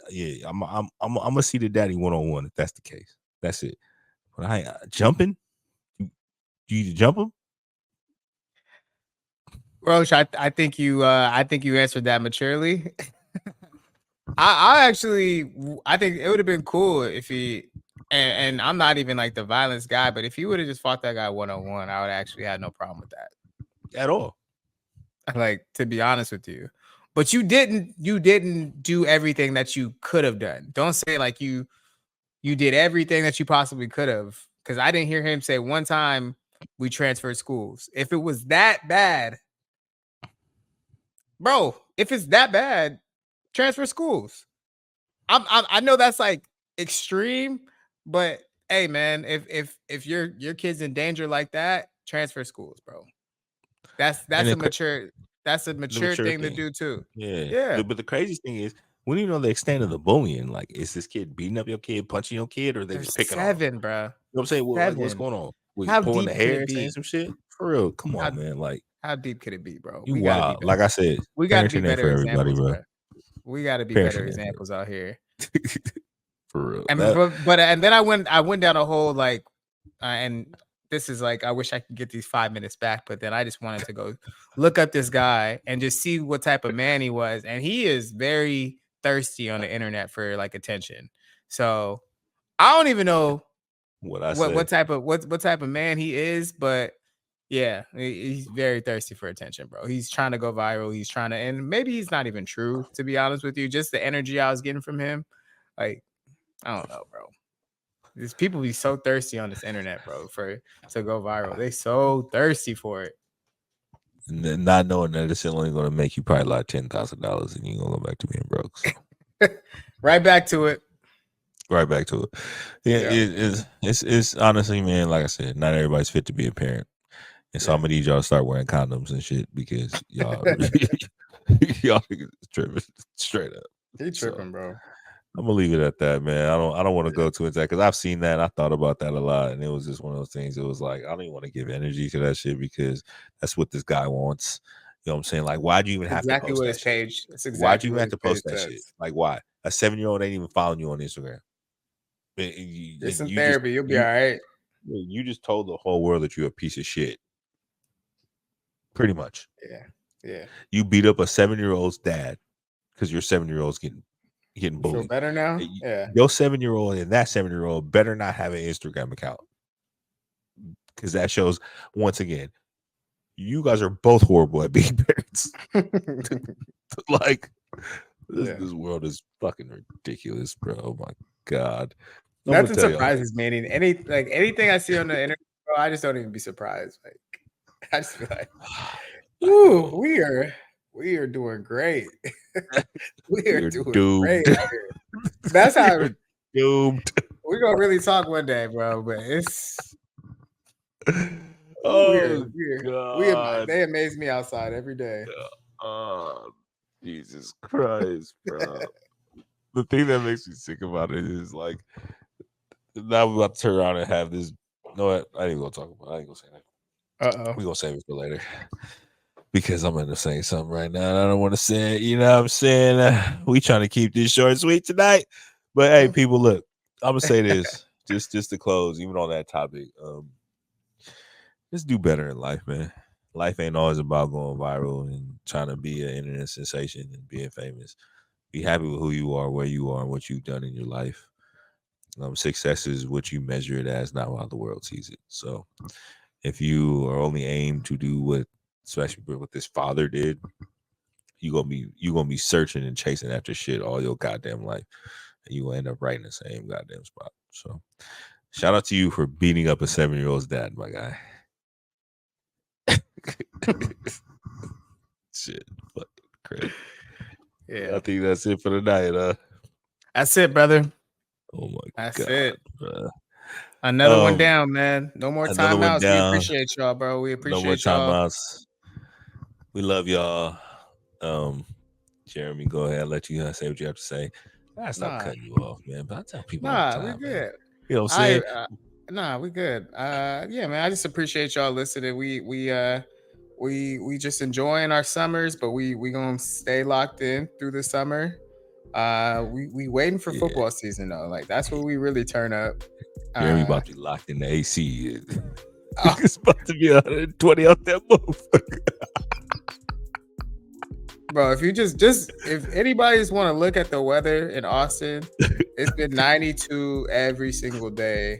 Yeah, I'm gonna see the daddy one-on-one if that's the case. That's it. But I ain't jumping. You jump him? Roach, I think you answered that maturely. I think it would have been cool if he and I'm not even like the violence guy, but if he would have just fought that guy one-on-one, I would actually had no problem with that at all. Like, to be honest with you. But you didn't do everything that you could have done. Don't say like you did everything that you possibly could have, because I didn't hear him say one time we transferred schools. If it was that bad, bro, if it's that bad, transfer schools. I know that's like extreme, but hey, man, if your kid's in danger like that, transfer schools, bro. That's a mature thing to do too. Yeah. But the craziest thing is, when you know the extent of the bullying, like is this kid beating up your kid, punching your kid, or they just picking on him? Bro. You know what I'm saying? Well, like, what's going on? Was How pulling deep the hair could it and saying be? some shit? For real, come on, man. Like, how deep could it be, bro? You wild. Like I said, we got to be parenting better for everybody, examples, bro. We got to be better examples out here. For real. And and then I went down a whole like, and this is like, I wish I could get these 5 minutes back, but then I just wanted to go look up this guy and just see what type of man he was, and he is very thirsty on the internet for like attention. So I don't even know what type of man he is, but yeah, he's very thirsty for attention, bro. He's trying to go viral. He's trying to, and maybe he's not even true, to be honest with you. Just the energy I was getting from him, like, I don't know, bro. These people be so thirsty on this internet, bro, to go viral. They so thirsty for it. And then not knowing that it's only going to make you probably like $10,000 and you're going to go back to being broke. So. Right back to it. Right back to it. Yeah. It's honestly, man, like I said, not everybody's fit to be a parent. And so I'm going to need y'all to start wearing condoms and shit because y'all tripping straight up. He tripping, bro. I'm gonna leave it at that, man. I don't want to go too into that because I've seen that. And I thought about that a lot, and it was just one of those things. It was like I don't even want to give energy to that shit because that's what this guy wants. You know what I'm saying? Like, why'd you even have to post that page? That's exactly why'd you even have to post that shit? Like, why? A 7-year-old ain't even following you on Instagram. It's some therapy. You'll be all right. You just told the whole world that you're a piece of shit. Pretty much. Yeah. You beat up a 7-year-old's dad because your 7-year-old's getting bullied. Feel better now? Yeah. Your 7-year-old and that 7-year-old better not have an Instagram account. Because that shows, once again, you guys are both horrible at being parents. Like, this world is fucking ridiculous, bro. Oh my God. Nothing surprises me. Anything I see on the internet, bro, I just don't even be surprised. Like, I just feel like, ooh, we are doing great. We are doing doomed. Great. That's how we're doomed. We're gonna really talk one day, bro. But it's God. They amaze me outside every day. Oh, Jesus Christ, bro. The thing that makes me sick about it is like now we're about to turn around and have this. No, I ain't even gonna talk about it. I ain't gonna say that. We're gonna save it for later. Because I'm gonna say something right now. And I don't want to say it, you know what I'm saying? We trying to keep this short and sweet tonight. But hey, people, look, I'm gonna say this just to close, even on that topic. Just do better in life, man. Life ain't always about going viral and trying to be an internet sensation and being famous. Be happy with who you are, where you are, and what you've done in your life. Success is what you measure it as, not how the world sees it. So if you are only aimed to do what, especially what this father did, you gonna be searching and chasing after shit all your goddamn life, and you will end up right in the same goddamn spot. So, shout out to you for beating up a 7-year-old's dad, my guy. Shit, fucking crazy. Yeah, I think that's it for the night. That's it, brother. Oh my God, that's it. Bro. Another one down, man. No more timeouts. We appreciate y'all, bro. We appreciate y'all. No more timeouts. We love y'all. Jeremy, go ahead. Let you say what you have to say. I stop cutting you off, man. But I tell people all the time, we good. Man. You know what I'm saying? We good. Yeah, man. I just appreciate y'all listening. We just enjoying our summers, but we gonna stay locked in through the summer. We waiting for football season though. Like that's where we really turn up. Jeremy about to be locked in the AC. It's about to be 120 out that motherfucker. Bro, if anybody's want to look at the weather in Austin, it's been 92 every single day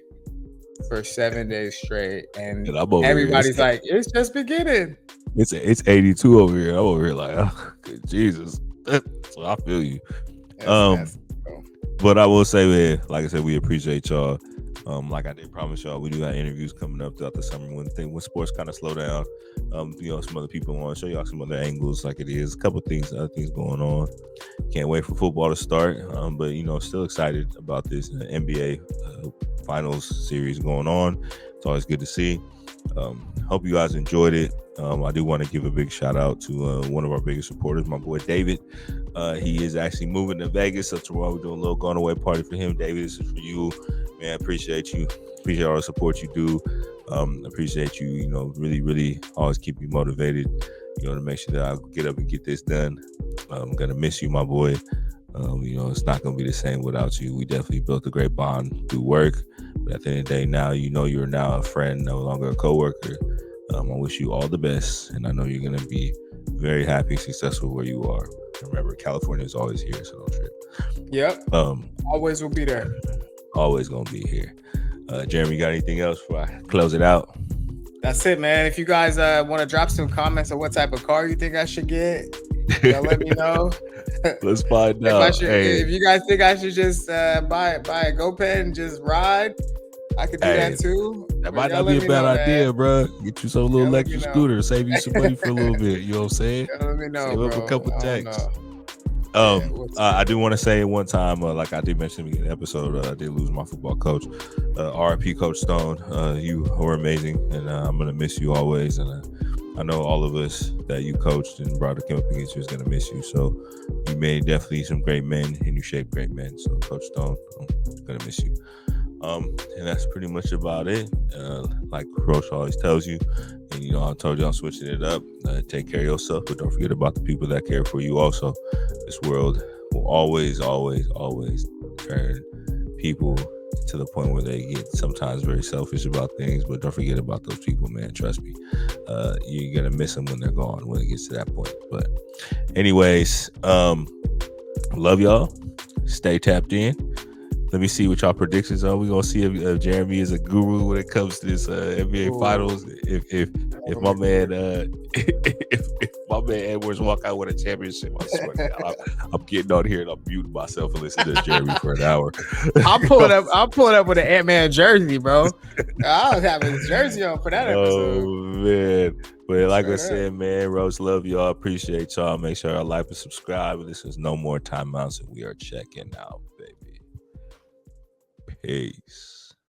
for 7 days straight, and everybody's like, it's just beginning. It's 82 over here. I'm over here like, oh, Jesus. So I feel you. But I will say, man, like I said, we appreciate y'all. Like I did promise y'all, we do have interviews coming up throughout the summer when sports kind of slow down. Some other people want to show y'all some other angles like it is. A couple things, other things going on. Can't wait for football to start. But still excited about this NBA finals series going on. It's always good to see. Hope you guys enjoyed it. I do want to give a big shout out to one of our biggest supporters, my boy David. He is actually moving to Vegas, so tomorrow we're doing a little going away party for him. David, this is for you, man. Appreciate you. Appreciate all the support you do. Appreciate you. Really, really always keep me motivated. To make sure that I get up and get this done. I'm gonna miss you, my boy. It's not gonna be the same without you. We definitely built a great bond through work. But at the end of the day, now you're now a friend, no longer a coworker. I wish you all the best, and I know you're gonna be very happy and successful where you are. Remember, California is always here, so don't trip. Yep. Always will be there. Always gonna be here. Jeremy, got anything else before I close it out? That's it, man. If you guys want to drop some comments on what type of car you think I should get, let me know. Let's find If I out. should, Hey, if you guys think I should just buy a GoPed and just ride, I could do that too. that But might y'all not be let a me bad know, idea, man. bro. Get you some little Y'all let me electric know. scooter, save you some money for a little bit. You know what I'm saying? Y'all let me know, Save bro. up a couple I don't texts. know. I do want to say one time, like I did mention in the episode, I did lose my football coach, RIP Coach Stone. You were amazing, and I'm gonna miss you always. And I know all of us that you coached and brought the camp against you is gonna miss you. So you made definitely some great men, and you shaped great men. So Coach Stone, I'm gonna miss you. And that's pretty much about it. Like Rosh always tells you, and I told you I'm switching it up. Take care of yourself, but don't forget about the people that care for you also. This world will always, always, always turn people to the point where they get sometimes very selfish about things, but don't forget about those people, man. Trust me. You're gonna miss them when they're gone, when it gets to that point. But anyways, love y'all. Stay tapped in. Let me see what y'all predictions are. We're gonna see if Jeremy is a guru when it comes to this NBA Finals. If my man if my man Edwards walk out with a championship, I swear to God, I'm getting on here and I'm muting myself and listening to Jeremy for an hour. I'll pull it up with an Ant-Man jersey, bro. I'll have his jersey on for that episode. Oh man. But like I said, man, Rose, love y'all. Appreciate y'all. Make sure y'all like and subscribe. This is No More Timeouts, and we are checking out, baby. Peace.